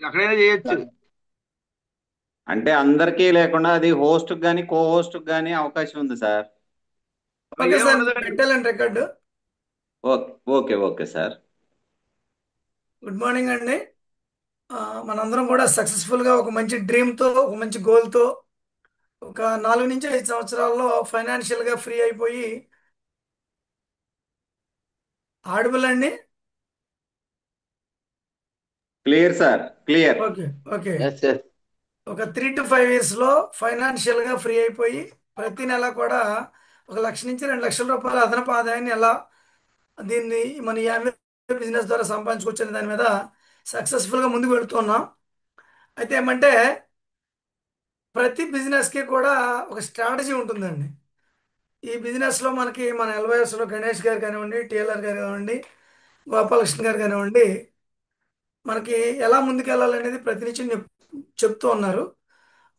ఎక్కడైనా చేయొచ్చు. అంటే అందరికీ లేకుండా అది హోస్ట్ కానీ కో హోస్ట్ కానీ అవకాశం ఉంది సార్. అలా ఓకే ఏం సార్, నేను ఉండదండి. పెట్టాలండి record. Okay okay okay sir. Good morning అండి. ఆ, మనందరం కూడా సక్సెస్ఫుల్గా ఒక మంచి డ్రీమ్తో, ఒక మంచి గోల్తో, ఒక 4 నుంచి 5 సంవత్సరాల్లో ఫైనాన్షియల్గా ఫ్రీ అయిపోయి, ఆడబుల్ అండి. Clear sir, clear. Okay. Okay. Yes yes. ఒక 3 to 5 yearsలో ఫైనాన్షియల్గా ఫ్రీ అయిపోయి, ప్రతి నెల కూడా 1 లక్ష నుంచి 2 లక్షల రూపాయల అదనపు ఆదాయాన్ని ఎలా దీన్ని మన ఈ బిజినెస్ ద్వారా సంపాదించుకోవచ్చనే దాని మీద సక్సెస్ఫుల్గా ముందుకు వెళుతున్నాం. అయితే ఏమంటే, ప్రతి బిజినెస్కి కూడా ఒక స్ట్రాటజీ ఉంటుందండి. ఈ బిజినెస్లో మనకి మన ఎల్వైఎస్లో గణేష్ గారు కానివ్వండి, టీఎల్ఆర్ గారు కానివ్వండి, గోపాలకృష్ణ గారు కానివ్వండి, మనకి ఎలా ముందుకెళ్ళాలనేది ప్రతినిత్యం చెప్తూ ఉన్నారు.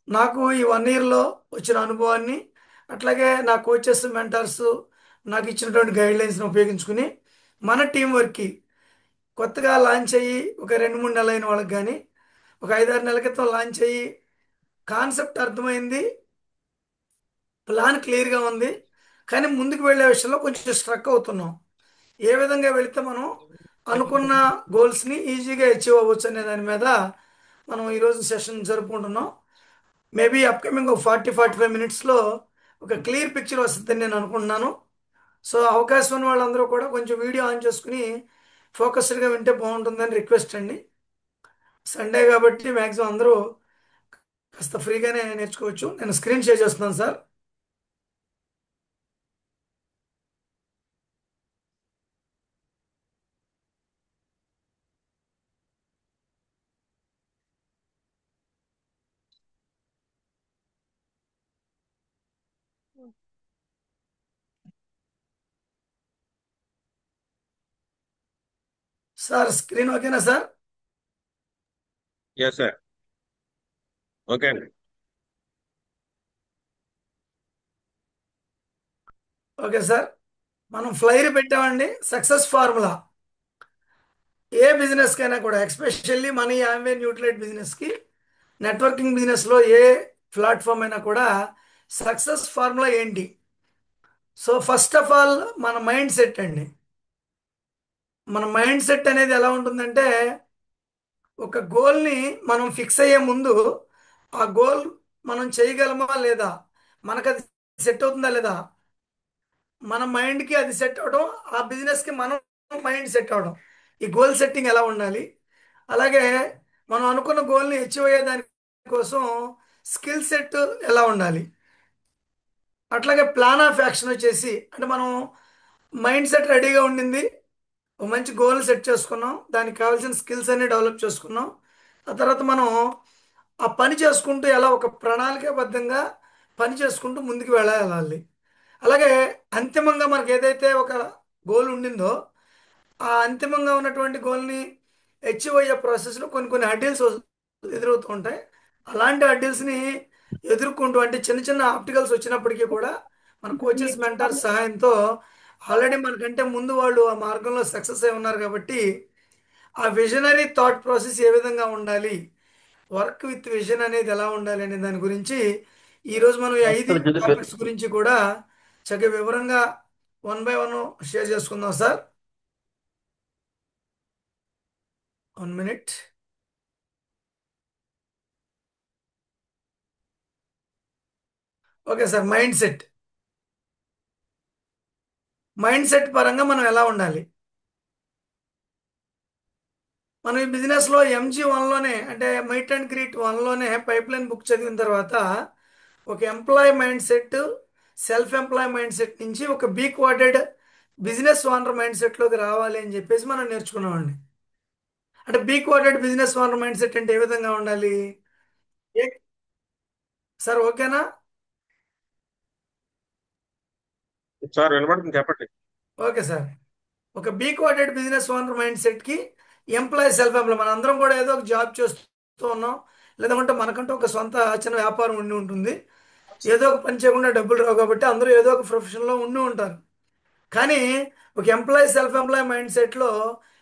నాకు ఈ 1 yearలో వచ్చిన అనుభవాన్ని, అట్లాగే నా కోచెస్, మెంటర్స్ నాకు ఇచ్చినటువంటి గైడ్లైన్స్ని ఉపయోగించుకుని, మన టీం వర్క్కి కొత్తగా లాంచ్ అయ్యి ఒక 2 3 నెలలు అయిన వాళ్ళకి కానీ, ఒక 5 6 నెలల క్రితం లాంచ్ అయ్యి కాన్సెప్ట్ అర్థమైంది, ప్లాన్ క్లియర్గా ఉంది, కానీ ముందుకు వెళ్ళే విషయంలో కొంచెం స్ట్రక్ అవుతున్నాం. ఏ విధంగా వెళితే మనం అనుకున్న గోల్స్ని ఈజీగా అచీవ్ అవ్వచ్చు అనే దాని మీద మనం ఈరోజు సెషన్ జరుపుకుంటున్నాం. మేబీ అప్కమింగ్ ఒక 40 45 మినిట్స్లో ఒక క్లియర్ పిక్చర్ వస్తుందని నేను అనుకుంటున్నాను. సో అవకాశం ఉన్న వాళ్ళందరూ కూడా కొంచెం వీడియో ఆన్ చేసుకుని ఫోకస్డ్గా వింటే బాగుంటుందని రిక్వెస్ట్ అండి. సండే కాబట్టి మ్యాక్సిమం అందరూ కాస్త ఫ్రీగానే నేర్చుకోవచ్చు. నేను స్క్రీన్ షేర్ చేస్తున్నాను సార్. సార్ స్క్రీన్ ఓకేనా సార్? Yes sir. ఓకే అండి. ఓకే సార్, మనం ఫ్లైర్ పెట్టామండి. సక్సెస్ ఫార్ములా ఏ బిజినెస్కైనా కూడా, ఎస్పెషల్లీ మన ఈ ఆమ్వే న్యూట్రిలైట్ బిజినెస్కి, నెట్వర్కింగ్ బిజినెస్లో ఏ ప్లాట్ఫామ్ అయినా కూడా సక్సెస్ ఫార్ములా ఏంటి? సో ఫస్ట్ ఆఫ్ ఆల్ మన మైండ్ సెట్ అండి. మన మైండ్ సెట్ అనేది ఎలా ఉంటుందంటే, ఒక గోల్ని మనం ఫిక్స్ అయ్యే ముందు ఆ గోల్ మనం చేయగలమా లేదా, మనకు అది సెట్ అవుతుందా లేదా, మన మైండ్కి అది సెట్ అవడం, ఆ బిజినెస్కి మనం మైండ్ సెట్ అవడం, ఈ గోల్ సెట్టింగ్ ఎలా ఉండాలి. అలాగే మనం అనుకున్న గోల్ని అచీవ్ అయ్యే దాని కోసం స్కిల్ సెట్ ఎలా ఉండాలి. అట్లాగే ప్లాన్ ఆఫ్ యాక్షన్ వచ్చేసి, అంటే మనం మైండ్ సెట్ రెడీగా ఉండింది, ఒక మంచి గోల్ సెట్ చేసుకున్నాం, దానికి కావాల్సిన స్కిల్స్ అన్ని డెవలప్ చేసుకున్నాం, ఆ తర్వాత మనం ఆ పని చేసుకుంటూ ఎలా ఒక ప్రణాళికాబద్ధంగా పని చేసుకుంటూ ముందుకు వెళ్ళాలి. అలాగే అంతిమంగా మనకి ఏదైతే ఒక గోల్ ఉండిందో, ఆ అంతిమంగా ఉన్నటువంటి గోల్ని అచీవ్ అయ్యే ప్రాసెస్లో కొన్ని కొన్ని హడ్డిల్స్ ఎదురవుతూ ఉంటాయి. అలాంటి హడ్డిల్స్ని ఎదుర్కొంటూ, అంటే చిన్న చిన్న ఆప్టికల్స్ వచ్చినప్పటికీ కూడా మన కోచెస్, మెంటర్స్ సహాయంతో ఆల్రెడీ మనకంటే ముందు వాళ్ళు ఆ మార్గంలో సక్సెస్ అయి ఉన్నారు కాబట్టి, ఆ విజనరీ థాట్ ప్రాసెస్ ఏ విధంగా ఉండాలి, వర్క్ విత్ విజన్ అనేది ఎలా ఉండాలి అనే దాని గురించి ఈరోజు మనం ఈ 5 టాపిక్స్ గురించి కూడా చక్కగా వివరంగా 1 by 1 షేర్ చేసుకుందాం sir. 1 minute. Okay sir, mind set. Mind set పరంగా మనం ఎలా ఉండాలి? మనం ఈ బిజినెస్లో MG1లోనే, అంటే మైట్ అండ్ గ్రీట్ 1లోనే పైప్ లైన్ బుక్ చదివిన తర్వాత, ఒక employee mind set, self employee mind set నుంచి ఒక B quadrant business owner mind సెట్లోకి రావాలి అని చెప్పేసి మనం నేర్చుకున్నామండి. అంటే B quadrant business owner mind set అంటే ఏ విధంగా ఉండాలి? ఏ సార్ ఓకేనా? సార్ వినపడుతుంది, చెప్పండి. ఓకే సార్, ఒక B quadrant business owner mind సెట్కి ఎంప్లాయీ సెల్ఫ్ ఎంప్లాయ్, మన అందరం కూడా ఏదో ఒక జాబ్ చేస్తూ ఉన్నాం, లేదంటే మనకంటూ ఒక సొంత చిన్న వ్యాపారం ఉండి ఉంటుంది. ఏదో ఒక పని చేయకుండా డబ్బులు రావు కాబట్టి అందరూ ఏదో ఒక ప్రొఫెషన్లో ఉండి ఉంటారు. కానీ ఒక ఎంప్లాయీ సెల్ఫ్ ఎంప్లాయ్ మైండ్ సెట్లో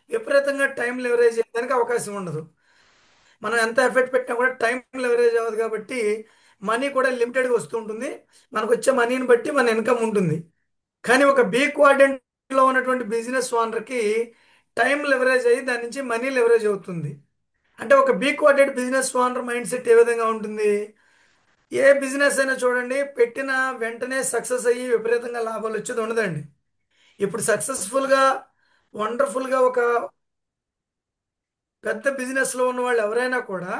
విపరీతంగా టైం లివరేజ్ చేయడానికి అవకాశం ఉండదు. మనం ఎంత ఎఫర్ట్ పెట్టినా కూడా టైం లెవరేజ్ అవ్వదు కాబట్టి మనీ కూడా లిమిటెడ్గా వస్తూ ఉంటుంది. మనకు వచ్చే మనీని బట్టి మన ఇన్కమ్ ఉంటుంది. కానీ ఒక బి క్వాడ్రంట్లో ఉన్నటువంటి బిజినెస్ ఓనర్కి టైం లెవరేజ్ అయ్యి దాని నుంచి మనీ లెవరేజ్ అవుతుంది. అంటే ఒక B quadrant business owner mind set ఏ విధంగా ఉంటుంది? ఏ బిజినెస్ అయినా చూడండి, పెట్టిన వెంటనే సక్సెస్ అయ్యి విపరీతంగా లాభాలు వచ్చేది ఉండదండి. ఇప్పుడు సక్సెస్ఫుల్గా వండర్ఫుల్గా ఒక పెద్ద బిజినెస్లో ఉన్న వాళ్ళు ఎవరైనా కూడా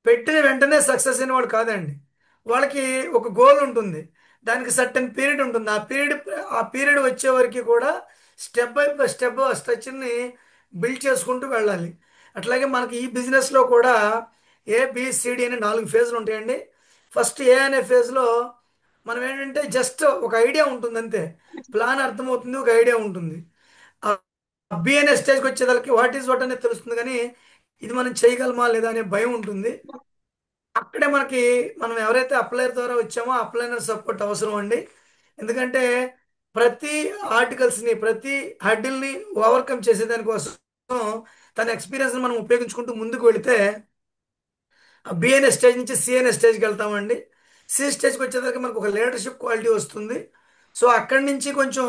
పెట్టిన వెంటనే సక్సెస్ అయిన వాళ్ళు కాదండి. వాళ్ళకి ఒక గోల్ ఉంటుంది, దానికి సర్టెన్ పీరియడ్ ఉంటుంది. ఆ పీరియడ్ వచ్చే వరకు కూడా స్టెప్ బై స్టెప్ ఆ స్ట్రక్చర్ని బిల్డ్ చేసుకుంటూ వెళ్ళాలి. అట్లాగే మనకి ఈ బిజినెస్లో కూడా ఏబిసిడి అనే 4 ఫేజ్లు ఉంటాయండి. ఫస్ట్ ఏ అనే ఫేజ్లో మనం ఏంటంటే జస్ట్ ఒక ఐడియా ఉంటుంది అంతే. ప్లాన్ అర్థమవుతుంది, ఒక ఐడియా ఉంటుంది. ఆ బి అనే స్టేజ్కి వచ్చేదానికి వాట్ ఈజ్ వాట్ అనేది తెలుస్తుంది, కానీ ఇది మనం చేయగలమా లేదా అనే భయం ఉంటుంది. అక్కడే మనకి మనం ఎవరైతే అప్లైర్ ద్వారా వచ్చామో అప్లైనర్ సపోర్ట్ అవసరం అండి. ఎందుకంటే ప్రతి ఆర్టికల్స్ని, ప్రతి హడ్డిల్ని ఓవర్కమ్ చేసేదానికోసం తన ఎక్స్పీరియన్స్ని మనం ఉపయోగించుకుంటూ ముందుకు వెళితే బి అనే స్టేజ్ నుంచి సి అనే స్టేజ్కి వెళ్తామండి. సి స్టేజ్కి వచ్చేసరికి మనకు ఒక లీడర్షిప్ క్వాలిటీ వస్తుంది. సో అక్కడి నుంచి కొంచెం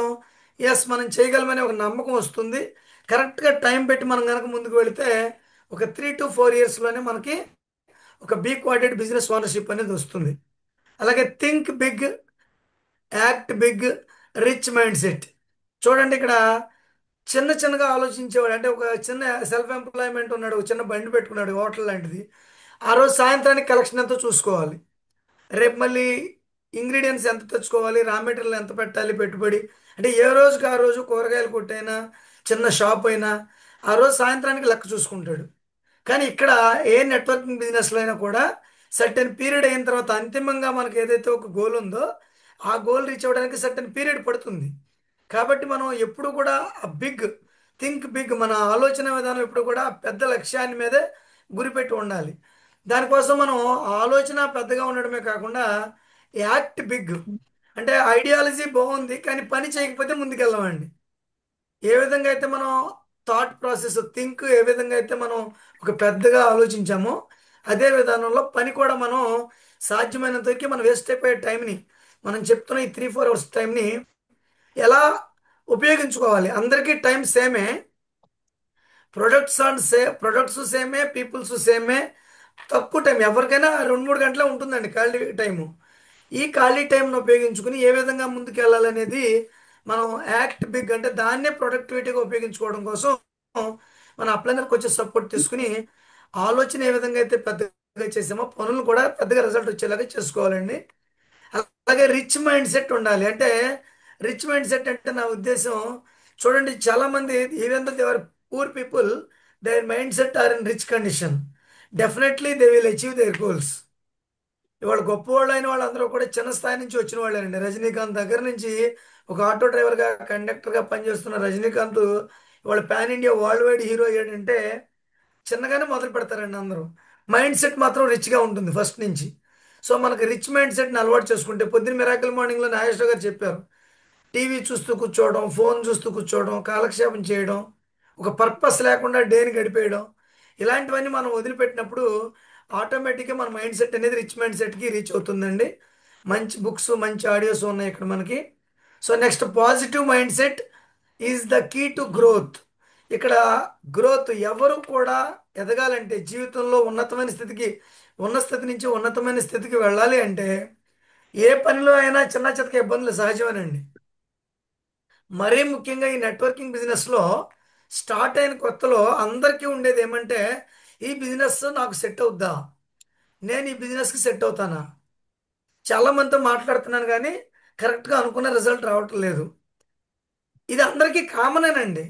ఎస్ మనం చేయగలమనే ఒక నమ్మకం వస్తుంది. కరెక్ట్గా టైం పెట్టి మనం కనుక ముందుకు వెళితే ఒక 3 to 4 yearsలోనే మనకి ఒక బి క్వాడ్రేట్ బిజినెస్ ఓనర్షిప్ అనేది వస్తుంది. అలాగే think big, act big, rich mind set. చూడండి ఇక్కడ చిన్న చిన్నగా ఆలోచించేవాడు, అంటే ఒక చిన్న సెల్ఫ్ ఎంప్లాయ్మెంట్ ఉన్నాడు, ఒక చిన్న బండి పెట్టుకున్నాడు హోటల్ లాంటిది. ఆ రోజు సాయంత్రానికి కలెక్షన్ ఎంతో చూసుకోవాలి, రేపు మళ్ళీ ఇంగ్రీడియంట్స్ ఎంత తెచ్చుకోవాలి, రా మెటీరియల్ ఎంత పెట్టాలి పెట్టుబడి, అంటే ఏ రోజుకి ఆ రోజు కూరగాయలు కొట్టైనా చిన్న షాప్ అయినా ఆ రోజు సాయంత్రానికి లెక్క చూసుకుంటాడు. కానీ ఇక్కడ ఏ నెట్వర్కింగ్ బిజినెస్లో అయినా కూడా సర్టెన్ పీరియడ్ అయిన తర్వాత అంతిమంగా మనకి ఏదైతే ఒక గోల్ ఉందో ఆ గోల్ రీచ్ అవ్వడానికి సర్టెన్ పీరియడ్ పడుతుంది. కాబట్టి మనం ఎప్పుడు కూడా బిగ్, థింక్ బిగ్, మన ఆలోచన విధానం ఎప్పుడు కూడా పెద్ద లక్ష్యాన్ని మీదే గురిపెట్టి ఉండాలి. దానికోసం మనం ఆలోచన పెద్దగా ఉండడమే కాకుండా యాక్ట్ బిగ్, అంటే ఐడియాలజీ బాగుంది కానీ పని చేయకపోతే ముందుకెళ్ళమండి. ఏ విధంగా అయితే మనం థాట్ ప్రాసెస్ థింక్ ఏ విధంగా అయితే మనం ఒక పెద్దగా ఆలోచించామో అదే విధానంలో పని కూడా మనం సాధ్యమైనంత వరకు మనం వేస్ట్ అయిపోయే టైంని, మనం చెప్తున్న ఈ 3-4 hours టైంని ఎలా ఉపయోగించుకోవాలి. అందరికీ టైం సేమే, ప్రొడక్ట్స్ సేమే, పీపుల్స్ సేమే. తక్కువ టైం ఎవరికైనా 2-3 గంటలే ఉంటుందండి ఖాళీ టైము. ఈ ఖాళీ టైంను ఉపయోగించుకుని ఏ విధంగా ముందుకు వెళ్ళాలనేది మనం యాక్ట్ బిగ్, అంటే దాన్నే ప్రొడక్టివిటీగా ఉపయోగించుకోవడం కోసం మన అప్లైనర్కి వచ్చే సపోర్ట్ తీసుకుని ఆలోచన ఏ విధంగా అయితే పెద్దగా చేసామో పనులు కూడా పెద్దగా రిజల్ట్ వచ్చేలాగా చేసుకోవాలండి. అలాగే రిచ్ మైండ్ సెట్ ఉండాలి. అంటే రిచ్ మైండ్ సెట్ అంటే నా ఉద్దేశం, చూడండి చాలామంది even though they are poor people, their mind set are in rich condition, definitely they will achieve their goals. ఇవాళ గొప్పవాళ్ళు అయిన వాళ్ళందరూ కూడా చిన్న స్థాయి నుంచి వచ్చిన వాళ్ళేనండి. రజనీకాంత్ దగ్గర నుంచి ఒక ఆటో డ్రైవర్గా, కండక్టర్గా పనిచేస్తున్న రజనీకాంత్ ఇవాళ pan India world wide hero అయ్యాడంటే చిన్నగానే మొదలు పెడతారండి అందరూ. మైండ్ సెట్ మాత్రం రిచ్గా ఉంటుంది ఫస్ట్ నుంచి. సో మనకి రిచ్ మైండ్ సెట్ని అలవాటు చేసుకుంటే, పొద్దున్న మిరాకిల్ మార్నింగ్లో నాగేశ్వర గారు చెప్పారు, టీవీ చూస్తూ కూర్చోవడం, ఫోన్ చూస్తూ కూర్చోవడం, కాలక్షేపం చేయడం, ఒక పర్పస్ లేకుండా డేని గడిపేయడం, ఇలాంటివన్నీ మనం వదిలిపెట్టినప్పుడు ఆటోమేటిక్గా మన మైండ్ సెట్ అనేది రిచ్ మైండ్ సెట్కి రీచ్ అవుతుందండి. మంచి బుక్స్, మంచి ఆడియోస్ ఉన్నాయి ఇక్కడ మనకి. So next positive mind set is the key to growth. ఇక్కడ గ్రోత్ ఎవరు కూడా ఎదగాలంటే, జీవితంలో ఉన్నతమైన స్థితికి, ఉన్న స్థితి నుంచి ఉన్నతమైన స్థితికి వెళ్ళాలి అంటే ఏ పనిలో అయినా చిన్న చితక ఇబ్బందులు సహజమేనండి. మరీ ముఖ్యంగా ఈ నెట్వర్కింగ్ బిజినెస్లో స్టార్ట్ అయిన కొత్తలో అందరికీ ఉండేది ఏమంటే, ఈ బిజినెస్ నాకు సెట్ అవుద్దా, నేను ఈ బిజినెస్కి సెట్ అవుతానా. చాలా మందితో మాట్లాడుతున్నాను కానీ కరెక్ట్గా అనుకున్న రిజల్ట్ రావటం లేదు. ఇది అందరికీ కామనేనండి.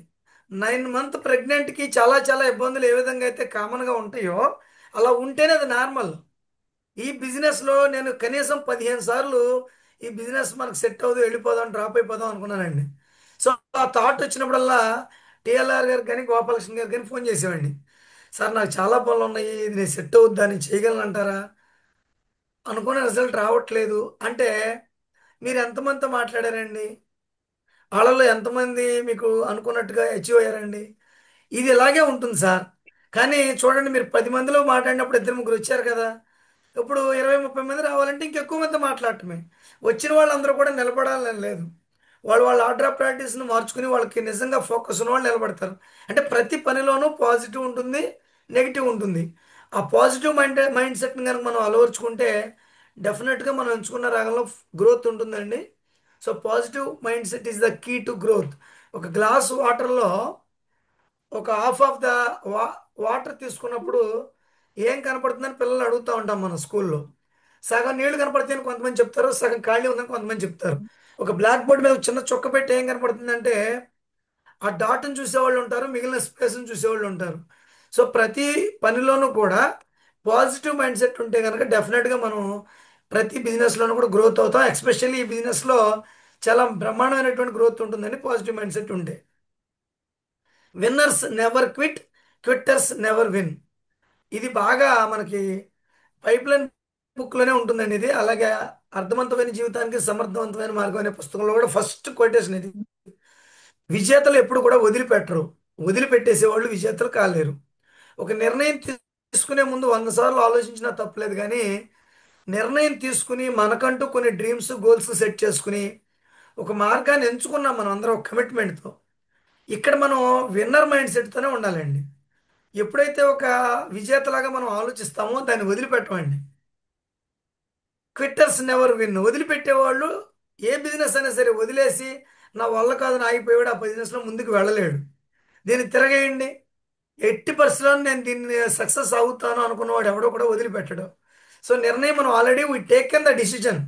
9 month ప్రెగ్నెంట్కి చాలా చాలా ఇబ్బందులు ఏ విధంగా అయితే కామన్గా ఉంటాయో అలా ఉంటేనే అది నార్మల్. ఈ బిజినెస్లో నేను కనీసం 15 సార్లు ఈ బిజినెస్ మనకు సెట్ అవ్వదు, వెళ్ళిపోదాం, డ్రాప్ అయిపోదాం అనుకున్నానండి. సో ఆ థాట్ వచ్చినప్పుడల్లా టిఎల్ఆర్ గారికి కానీ గోపాలకృష్ణ గారికి కానీ ఫోన్ చేసేవాడిని, సార్ నాకు చాలా పనులు ఉన్నాయి, ఇది నేను సెట్ అవుద్దా, నేను చేయగలను అంటారా, అనుకున్న రిజల్ట్ రావట్లేదు అంటే, మీరు ఎంతమందితో మాట్లాడారండి, వాళ్ళలో ఎంతమంది మీకు అనుకున్నట్టుగా అచీవ్ అయ్యారండి. ఇది ఇలాగే ఉంటుంది సార్. కానీ చూడండి, మీరు 10 మందిలో మాట్లాడినప్పుడు ఇద్దరు ముగ్గురు వచ్చారు కదా. ఇప్పుడు 20-30 మంది రావాలంటే ఇంకెక్కువ మంది మాట్లాడటమే. వచ్చిన వాళ్ళందరూ కూడా నిలబడాలని లేదు. వాళ్ళు వాళ్ళ ఆర్డర్ ఆఫ్ ప్రాక్టీస్ని మార్చుకుని వాళ్ళకి నిజంగా ఫోకస్ ఉన్న వాళ్ళు నిలబడతారు. అంటే ప్రతి పనిలోనూ పాజిటివ్ ఉంటుంది, నెగిటివ్ ఉంటుంది. ఆ పాజిటివ్ మైండ్ సెట్ని కనుక మనం అలవర్చుకుంటే డెఫినెట్గా మనం ఎంచుకున్న రంగంలో గ్రోత్ ఉంటుందండి. So positive mind set is the key to growth. ఒక గ్లాస్ వాటర్లో ఒక హాఫ్ ఆఫ్ ద వా వాటర్ తీసుకున్నప్పుడు ఏం కనపడుతుందని పిల్లలు అడుగుతూ ఉంటాం మన స్కూల్లో. సగం నీళ్లు కనపడతాయని కొంతమంది చెప్తారు, సగం ఖాళీ ఉందని కొంతమంది చెప్తారు. ఒక బ్లాక్ బోర్డ్ మీద ఒక చిన్న చుక్క పెట్టి ఏం కనపడుతుందంటే ఆ డాట్ని చూసేవాళ్ళు ఉంటారు, మిగిలిన స్పేస్ని చూసేవాళ్ళు ఉంటారు. సో ప్రతి పనిలోనూ కూడా పాజిటివ్ మైండ్ సెట్ ఉంటే కనుక డెఫినెట్గా మనం ప్రతి బిజినెస్లోనూ కూడా గ్రోత్ అవుతాం. ఎస్పెషల్లీ ఈ బిజినెస్లో చాలా బ్రహ్మాండమైనటువంటి గ్రోత్ ఉంటుందండి పాజిటివ్ మైండ్ సెట్ ఉంటే. Winners never quit, quitters never win. ఇది బాగా మనకి పైప్ లైన్ బుక్లోనే ఉంటుందండి ఇది. అలాగే అర్థవంతమైన జీవితానికి సమర్థవంతమైన మార్గం అనే పుస్తకంలో కూడా ఫస్ట్ కొటేషన్ ఇది. విజేతలు ఎప్పుడు కూడా వదిలిపెట్టరు, వదిలిపెట్టేసేవాళ్ళు విజేతలు కాలేరు. ఒక నిర్ణయం తీసుకునే ముందు 100 సార్లు ఆలోచించినా తప్పలేదు, కానీ నిర్ణయం తీసుకుని మనకంటూ కొన్ని డ్రీమ్స్ గోల్స్ సెట్ చేసుకుని ఒక మార్గాన్ని ఎంచుకున్నాం మనం అందరం ఒక కమిట్మెంట్తో. ఇక్కడ మనం విన్నర్ మైండ్ సెట్తోనే ఉండాలండి. ఎప్పుడైతే ఒక విజేతలాగా మనం ఆలోచిస్తామో దాన్ని వదిలిపెట్టమండి. Quitters never win. వదిలిపెట్టేవాళ్ళు ఏ బిజినెస్ అయినా సరే వదిలేసి నా వల్ల కాదు ఆగిపోయాడు, ఆ బిజినెస్లో ముందుకు వెళ్ళలేడు. దీన్ని తిరగేయండి. ఎట్టి పరిస్థితుల్లో నేను దీన్ని సక్సెస్ అవుతాను అనుకున్నవాడు ఎవడో కూడా వదిలిపెట్టడు. సో నిర్ణయం మనం already we taken the decision,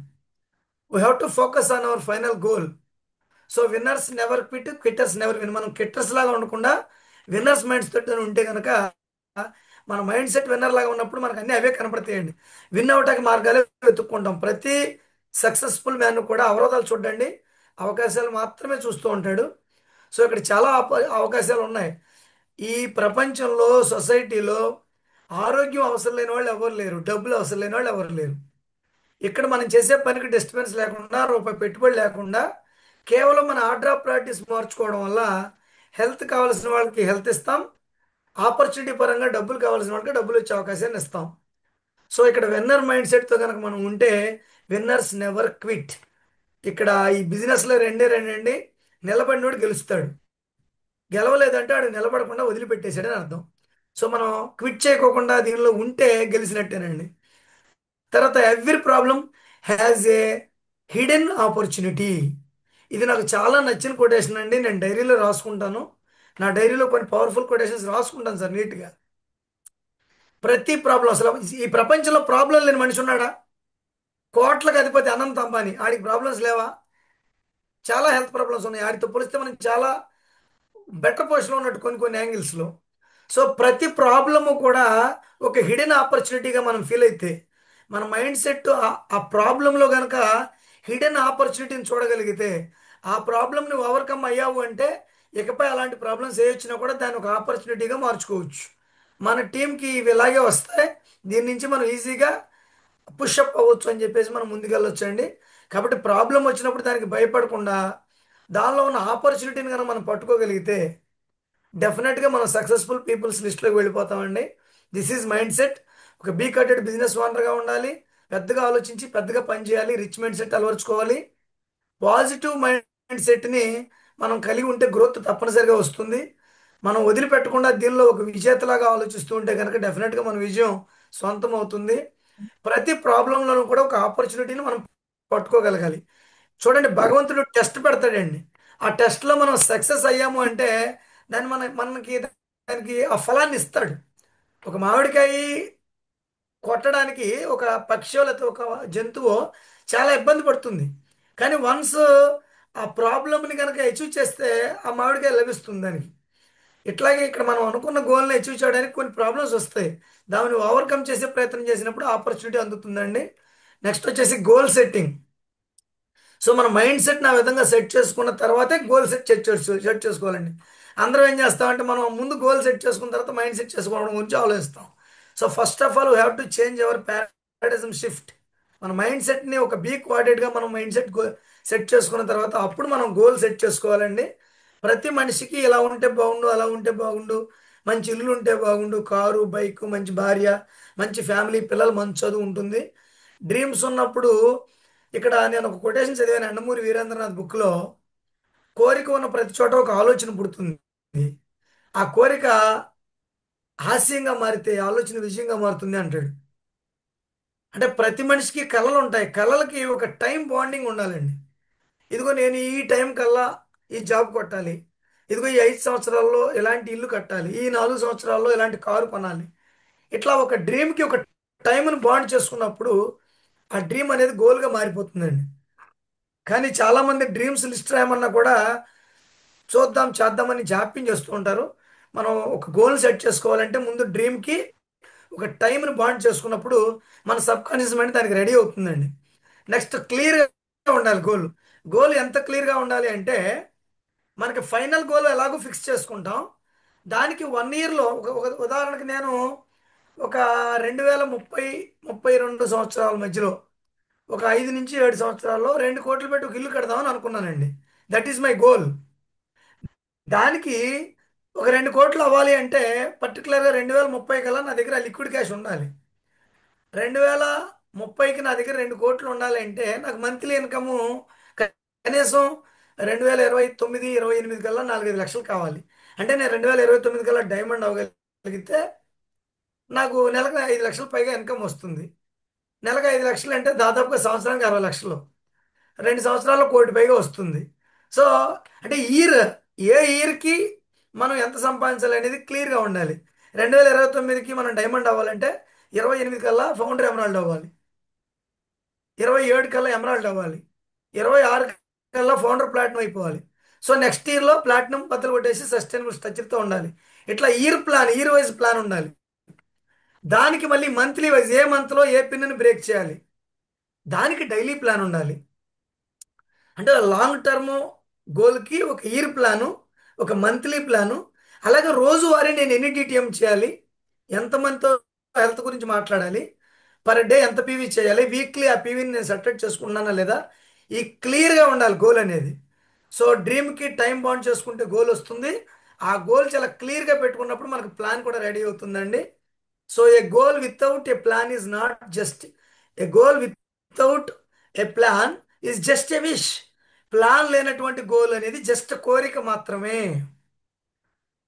we have to focus on our final goal. So winners never quit, quitters never win. మనం క్విట్టర్స్ లాగా ఉండకుండా విన్నర్స్ మైండ్ సెట్ ఉంటే కనుక మన మైండ్ సెట్ విన్నర్ లాగా ఉన్నప్పుడు మనకు అన్ని అవే కనపడతాయండి. విన్ అవటానికి మార్గాలే వెతుక్కుంటాం. ప్రతి సక్సెస్ఫుల్ మ్యాన్ కూడా అవరోధాలు చూడండి, అవకాశాలు మాత్రమే చూస్తూ ఉంటాడు. సో ఇక్కడ చాలా అవకాశాలు ఉన్నాయి. ఈ ప్రపంచంలో సొసైటీలో ఆరోగ్యం అవసరం లేని వాళ్ళు ఎవరు లేరు, డబ్బులు అవసరం లేని వాళ్ళు ఎవరు లేరు. ఇక్కడ మనం చేసే పనికి డిస్టర్బెన్స్ లేకుండా, రూపాయి పెట్టుబడి లేకుండా, కేవలం మన ఆర్డర్ ఆఫ్ ప్రాక్టీస్ మార్చుకోవడం వల్ల హెల్త్ కావాల్సిన వాళ్ళకి హెల్త్ ఇస్తాం, ఆపర్చునిటీ పరంగా డబ్బులు కావాల్సిన వాళ్ళకి డబ్బులు వచ్చే అవకాశాన్ని ఇస్తాం. సో ఇక్కడ విన్నర్ మైండ్ సెట్తో కనుక మనం ఉంటే విన్నర్స్ నెవర్ క్విట్. ఇక్కడ ఈ బిజినెస్లో రెండే రెండండి. నిలబడినోడు గెలుస్తాడు, గెలవలేదంటే ఆడు నిలబడకుండా వదిలిపెట్టేశాడని అర్థం. సో మనం క్విట్ చేయకోకుండా దీనిలో ఉంటే గెలిచినట్టేనండి. తర్వాత every problem has a hidden opportunity. ఇది నాకు చాలా నచ్చిన కొటేషన్ అండి. నేను డైరీలో రాసుకుంటాను. నా డైరీలో కొన్ని పవర్ఫుల్ కొటేషన్స్ రాసుకుంటాను సార్ నీట్గా. ప్రతి ప్రాబ్లం, అసలు ఈ ప్రపంచంలో ప్రాబ్లం లేని మనిషి ఉన్నాడా? కోట్లకు అధిపతి అనంత్ అంబానీ, ఆడికి ప్రాబ్లమ్స్ లేవా? చాలా హెల్త్ ప్రాబ్లమ్స్ ఉన్నాయి. ఆడితో పోలిస్తే మనం చాలా బెటర్ పొజిషన్లో ఉన్నట్టు కొన్ని కొన్ని యాంగిల్స్లో. సో ప్రతి ప్రాబ్లము కూడా ఒక హిడెన్ ఆపర్చునిటీగా మనం ఫీల్ అయితే మన మైండ్ సెట్ ఆ ప్రాబ్లంలో కనుక హిడెన్ ఆపర్చునిటీని చూడగలిగితే ఆ ప్రాబ్లమ్ని ఓవర్కమ్ అయ్యావు అంటే ఇకపై అలాంటి ప్రాబ్లమ్స్ ఏ వచ్చినా కూడా దాన్ని ఒక ఆపర్చునిటీగా మార్చుకోవచ్చు. మన టీంకి ఇవి ఇలాగే వస్తాయి, దీని నుంచి మనం ఈజీగా పుషప్ అవ్వచ్చు అని చెప్పేసి మనం ముందుకెళ్ళొచ్చండి. కాబట్టి ప్రాబ్లం వచ్చినప్పుడు దానికి భయపడకుండా దానిలో ఉన్న ఆపర్చునిటీని కనుక మనం పట్టుకోగలిగితే డెఫినెట్గా మనం సక్సెస్ఫుల్ పీపుల్స్ లిస్ట్లోకి వెళ్ళిపోతామండి. This is mind set. ఒక బీ కటెడ్ బిజినెస్ ఓనర్గా ఉండాలి, పెద్దగా ఆలోచించి పెద్దగా పనిచేయాలి, రిచ్ మైండ్ సెట్ అలవర్చుకోవాలి. పాజిటివ్ మైండ్ సెట్ని మనం కలిగి ఉంటే గ్రోత్ తప్పనిసరిగా వస్తుంది. మనం వదిలిపెట్టకుండా దీనిలో ఒక విజేతలాగా ఆలోచిస్తూ ఉంటే కనుక డెఫినెట్గా మన విజయం సొంతం అవుతుంది. ప్రతి ప్రాబ్లంలోనూ కూడా ఒక ఆపర్చునిటీని మనం పట్టుకోగలగాలి. చూడండి, భగవంతుడు టెస్ట్ పెడతాడండి. ఆ టెస్ట్లో మనం సక్సెస్ అయ్యాము అంటే మనకి దానికి ఆ ఫలాన్ని ఇస్తాడు. ఒక మామిడికాయ కొట్టడానికి ఒక పక్షి లేకపోతే ఒక జంతువు చాలా ఇబ్బంది పడుతుంది, కానీ వన్స్ ఆ ప్రాబ్లమ్ని కనుక అచీవ్ చేస్తే ఆ మామిడికాయ లభిస్తుంది దానికి. ఇట్లాగే ఇక్కడ మనం అనుకున్న గోల్ని అచీవ్ చేయడానికి కొన్ని ప్రాబ్లమ్స్ వస్తాయి, దాన్ని ఓవర్కమ్ చేసే ప్రయత్నం చేసినప్పుడు ఆపర్చునిటీ అందుతుందండి. నెక్స్ట్ వచ్చేసి గోల్ సెట్టింగ్. సో మన మైండ్ సెట్ని ఆ విధంగా సెట్ చేసుకున్న తర్వాతే గోల్ సెట్ చేసుకోవాలండి. అందరం ఏం చేస్తామంటే మనం ముందు గోల్ సెట్ చేసుకున్న తర్వాత మైండ్ సెట్ చేసుకోవడం గురించి ఆలోచిస్తాం. So first of all we have to change our paradigm shift. మన మైండ్ సెట్ని ఒక బీ కోఆర్డినేట్గా మనం మైండ్ సెట్ చేసుకున్న తర్వాత అప్పుడు మనం గోల్ సెట్ చేసుకోవాలండి. ప్రతి మనిషికి ఇలా ఉంటే బాగుండు, అలా ఉంటే బాగుండు, మంచి ఇల్లు ఉంటే బాగుండు, కారు బైక్, మంచి భార్య, మంచి ఫ్యామిలీ, పిల్లలు, మంచి చదువు ఉంటుంది. డ్రీమ్స్ ఉన్నప్పుడు ఇక్కడ నేను ఒక కొటేషన్ చదివాను యండమూరి వీరేంద్రనాథ్ బుక్లో. కోరిక ఉన్న ప్రతి చోట ఒక ఆలోచన పుడుతుంది. ఆ కోరిక హాస్యంగా మారితే ఆలోచన విజయంగా మారుతుంది అంటాడు. అంటే ప్రతి మనిషికి కళలు ఉంటాయి. కళలకి ఒక టైం బాండింగ్ ఉండాలండి. ఇదిగో నేను ఈ టైం కల్లా ఈ జాబ్ కొట్టాలి, ఇదిగో ఈ 5 సంవత్సరాల్లో ఇలాంటి ఇల్లు కట్టాలి, ఈ 4 సంవత్సరాల్లో ఇలాంటి కారు కొనాలి. ఇట్లా ఒక డ్రీమ్కి ఒక టైంను బాండ్ చేసుకున్నప్పుడు ఆ డ్రీమ్ అనేది గోల్గా మారిపోతుందండి. కానీ చాలామంది డ్రీమ్స్ లిస్ట్ రాయమన్నా కూడా చూద్దాం చేద్దామని జాప్యం చేస్తూ ఉంటారు. మనం ఒక గోల్ సెట్ చేసుకోవాలంటే ముందు డ్రీమ్కి ఒక టైంని బాండ్ చేసుకున్నప్పుడు మన సబ్ కాన్షియస్ మైండ్ దానికి రెడీ అవుతుందండి. నెక్స్ట్ క్లియర్గా ఉండాలి గోల్. గోల్ ఎంత క్లియర్గా ఉండాలి అంటే మనకి ఫైనల్ గోల్ ఎలాగో ఫిక్స్ చేసుకుంటాం. దానికి 1 ఇయర్లో ఒక ఉదాహరణకి నేను ఒక 2030 32 సంవత్సరాల మధ్యలో ఒక 5 నుంచి 7 సంవత్సరాల్లో 2 కోట్లు పెట్టి ఒక ఇల్లు కడదామని అనుకున్నానండి. That is my goal. దానికి ఒక 2 కోట్లు అవ్వాలి అంటే పర్టికులర్గా 2030 కల్లా నా దగ్గర లిక్విడ్ క్యాష్ ఉండాలి. 2030కి నా దగ్గర 2 కోట్లు ఉండాలి అంటే నాకు మంత్లీ ఇన్కము కనీసం 2029 28 కల్లా 4-5 లక్షలు కావాలి. అంటే నేను 2029 కల్లా డైమండ్ అవ్వగలిగితే నాకు నెలకు 5 లక్షలు పైగా ఇన్కమ్ వస్తుంది. నెలకు 5 లక్షలు అంటే దాదాపుగా సంవత్సరానికి 60 లక్షలు. 2 సంవత్సరాల్లో 1 కోటి పైగా వస్తుంది. సో అంటే ఏ ఇయర్కి మనం ఎంత సంపాదించాలి అనేది క్లియర్గా ఉండాలి. 2029కి మనం డైమండ్ అవ్వాలంటే 28 కల్లా ఫౌండర్ ఎమరాల్డ్ అవ్వాలి, 27 కల్లా ఎమరాల్డ్ అవ్వాలి, 26 కల్లా ఫౌండర్ ప్లాటినం అయిపోవాలి. సో నెక్స్ట్ ఇయర్లో ప్లాటినం బద్దలు కొట్టేసి సస్టైనబుల్ స్ట్రక్చర్తో ఉండాలి. ఇట్లా ఇయర్ వైజ్ ప్లాన్ ఉండాలి. దానికి మళ్ళీ మంత్లీ వైజ్ ఏ మంత్లో ఏ పిన్ని బ్రేక్ చేయాలి, దానికి డైలీ ప్లాన్ ఉండాలి. అంటే లాంగ్ టర్మ్ గోల్కి ఒక ఇయర్ ప్లాను, ఒక మంత్లీ ప్లాను, అలాగే రోజువారీ నేను ఎన్ని డిటిఎం చేయాలి, ఎంతమందితో హెల్త్ గురించి మాట్లాడాలి, పర్ డే ఎంత పీవీ చేయాలి, వీక్లీ ఆ పీవీని నేను సెటరేట్ చేసుకున్నానా లేదా, ఈ క్లియర్గా ఉండాలి గోల్ అనేది. సో డ్రీమ్కి టైం బాండ్ చేసుకుంటే గోల్ వస్తుంది. ఆ గోల్ చాలా క్లియర్గా పెట్టుకున్నప్పుడు మనకు ప్లాన్ కూడా రెడీ అవుతుందండి. So A goal without a plan is not just a goal, without a plan is just a wish. Plan లేనటువంటి గోల్ అనేది జస్ట్ కోరిక మాత్రమే.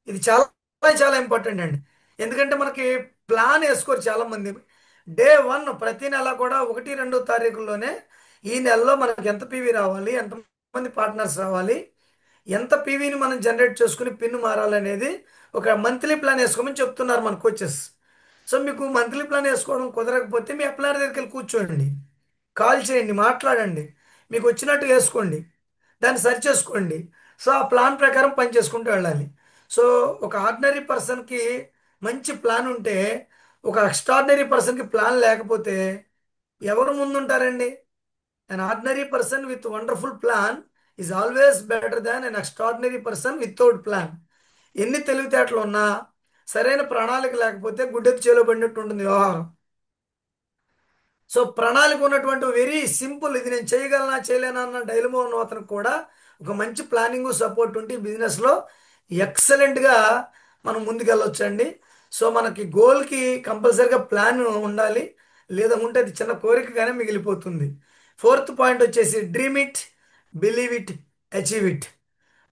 ఇది చాలా చాలా ఇంపార్టెంట్ అండి. ఎందుకంటే మనకి ప్లాన్ వేసుకోరు చాలామంది. డే 1 ప్రతి నెల కూడా 1-2 తారీఖుల్లోనే ఈ నెలలో మనకి ఎంత పీవీ రావాలి, ఎంతమంది పార్ట్నర్స్ రావాలి, ఎంత పీవీని మనం జనరేట్ చేసుకుని పిన్ మారాలనేది ఒక మంత్లీ ప్లాన్ వేసుకోమని చెప్తున్నారు మన కోచెస్. సో మీకు మంత్లీ ప్లాన్ వేసుకోవడం కుదరకపోతే మీ అప్లైనర్ దగ్గరికి వెళ్ళి కూర్చోండి, కాల్ చేయండి, మాట్లాడండి, మీకు వచ్చినట్టు వేసుకోండి, దాన్ని సరి చేసుకోండి. సో ఆ ప్లాన్ ప్రకారం పని చేసుకుంటూ వెళ్ళాలి. సో ఒక ఆర్డినరీ పర్సన్కి మంచి ప్లాన్ ఉంటే ఒక ఎక్స్ట్రాడినరీ పర్సన్కి ప్లాన్ లేకపోతే ఎవరు ముందుంటారండి? An ordinary person with wonderful plan is always better than an extraordinary person without plan. ఎన్ని తెలివితేటలు ఉన్నా సరైన ప్రణాళిక లేకపోతే గుడ్డెత్తి చేలో పడినట్టు ఉంటుంది వ్యవహారం. సో ప్రణాళిక ఉన్నటువంటి వెరీ సింపుల్, ఇది నేను చేయగలనా చేయలేనా అన్న డైలమా ఉన్న అతనికి కూడా ఒక మంచి ప్లానింగ్ సపోర్ట్ ఉంటే బిజినెస్లో ఎక్సలెంట్గా మనం ముందుకెళ్ళొచ్చండి. సో మనకి గోల్కి కంపల్సరీగా ప్లాన్ ఉండాలి, లేదా ఉంటే అది చిన్న కోరికగానే మిగిలిపోతుంది. 4th పాయింట్ వచ్చేసి dream it, believe it, achieve it.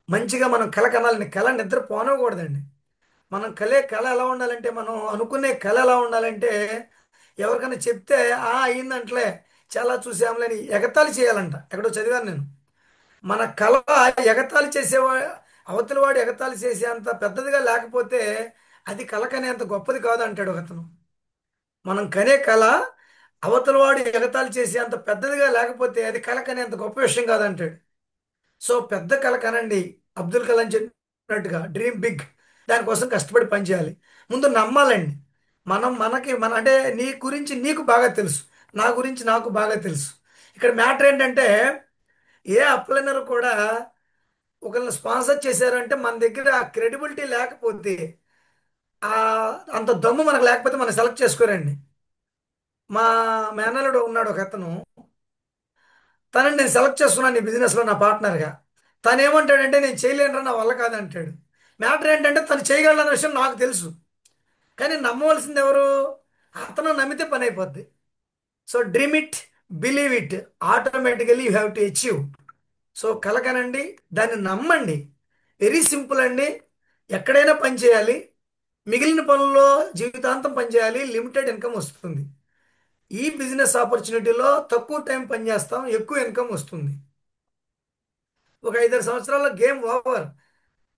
మంచిగా మనం కల కనాలని, కల నిద్ర పోనకూడదండి. మనం కళ ఎలా ఉండాలంటే, మనం అనుకునే కళ ఎలా ఉండాలంటే ఎవరికైనా చెప్తే అయిందంటలే, చాలా చూసాములే అని ఎగతాళి చేయాలంట. ఎక్కడో చదివాను నేను. మన కళ ఎగతాళి చేసేవా, అవతల వాడు ఎగతాళి చేసే అంత పెద్దదిగా లేకపోతే అది కళ కనేంత గొప్పది కాదు అంటాడు ఒకతను. మనం కనే కళ అవతల వాడు ఎగతాళి చేసే అంత పెద్దదిగా లేకపోతే అది కళ కనేంత గొప్ప విషయం కాదంటాడు. సో పెద్ద కళ కనండి, అబ్దుల్ కలాం చెప్పినట్టుగా డ్రీమ్ బిగ్. దానికోసం కష్టపడి పనిచేయాలి. ముందు నమ్మాలండి. మన అంటే నీ గురించి నీకు బాగా తెలుసు, నా గురించి నాకు బాగా తెలుసు. ఇక్కడ మ్యాటర్ ఏంటంటే ఏ అప్లైనర్ కూడా ఒకరిని స్పాన్సర్ చేశారంటే మన దగ్గర ఆ క్రెడిబిలిటీ లేకపోతే, ఆ అంత దమ్ము మనకు లేకపోతే మనం సెలెక్ట్ చేసుకోరండి. మా మేనల్లుడు ఉన్నాడు ఒక అతను, తనని నేను సెలెక్ట్ చేసుకున్నాను ఈ బిజినెస్లో నా పార్ట్నర్గా. తను ఏమంటాడంటే నేను చేయలేనురా, నా వల్ల కాదంటాడు. మ్యాటర్ ఏంటంటే తను చేయగలడన్న విషయం నాకు తెలుసు, కానీ నమ్మవలసింది ఎవరు? అతను నమ్మితే పని అయిపోద్ది. So dream it, believe it, automatically you have to achieve. So కలకనండి, దాన్ని నమ్మండి. వెరీ సింపుల్ అండి. ఎక్కడైనా పని చేయాలి, మిగిలిన పనుల్లో జీవితాంతం పని చేయాలి, లిమిటెడ్ ఇన్కమ్ వస్తుంది. ఈ బిజినెస్ ఆపర్చునిటీలో తక్కువ టైం పని చేస్తాం, ఎక్కువ ఇన్కమ్ వస్తుంది. ఒక 5-6 సంవత్సరాల్లో గేమ్ ఓవర్.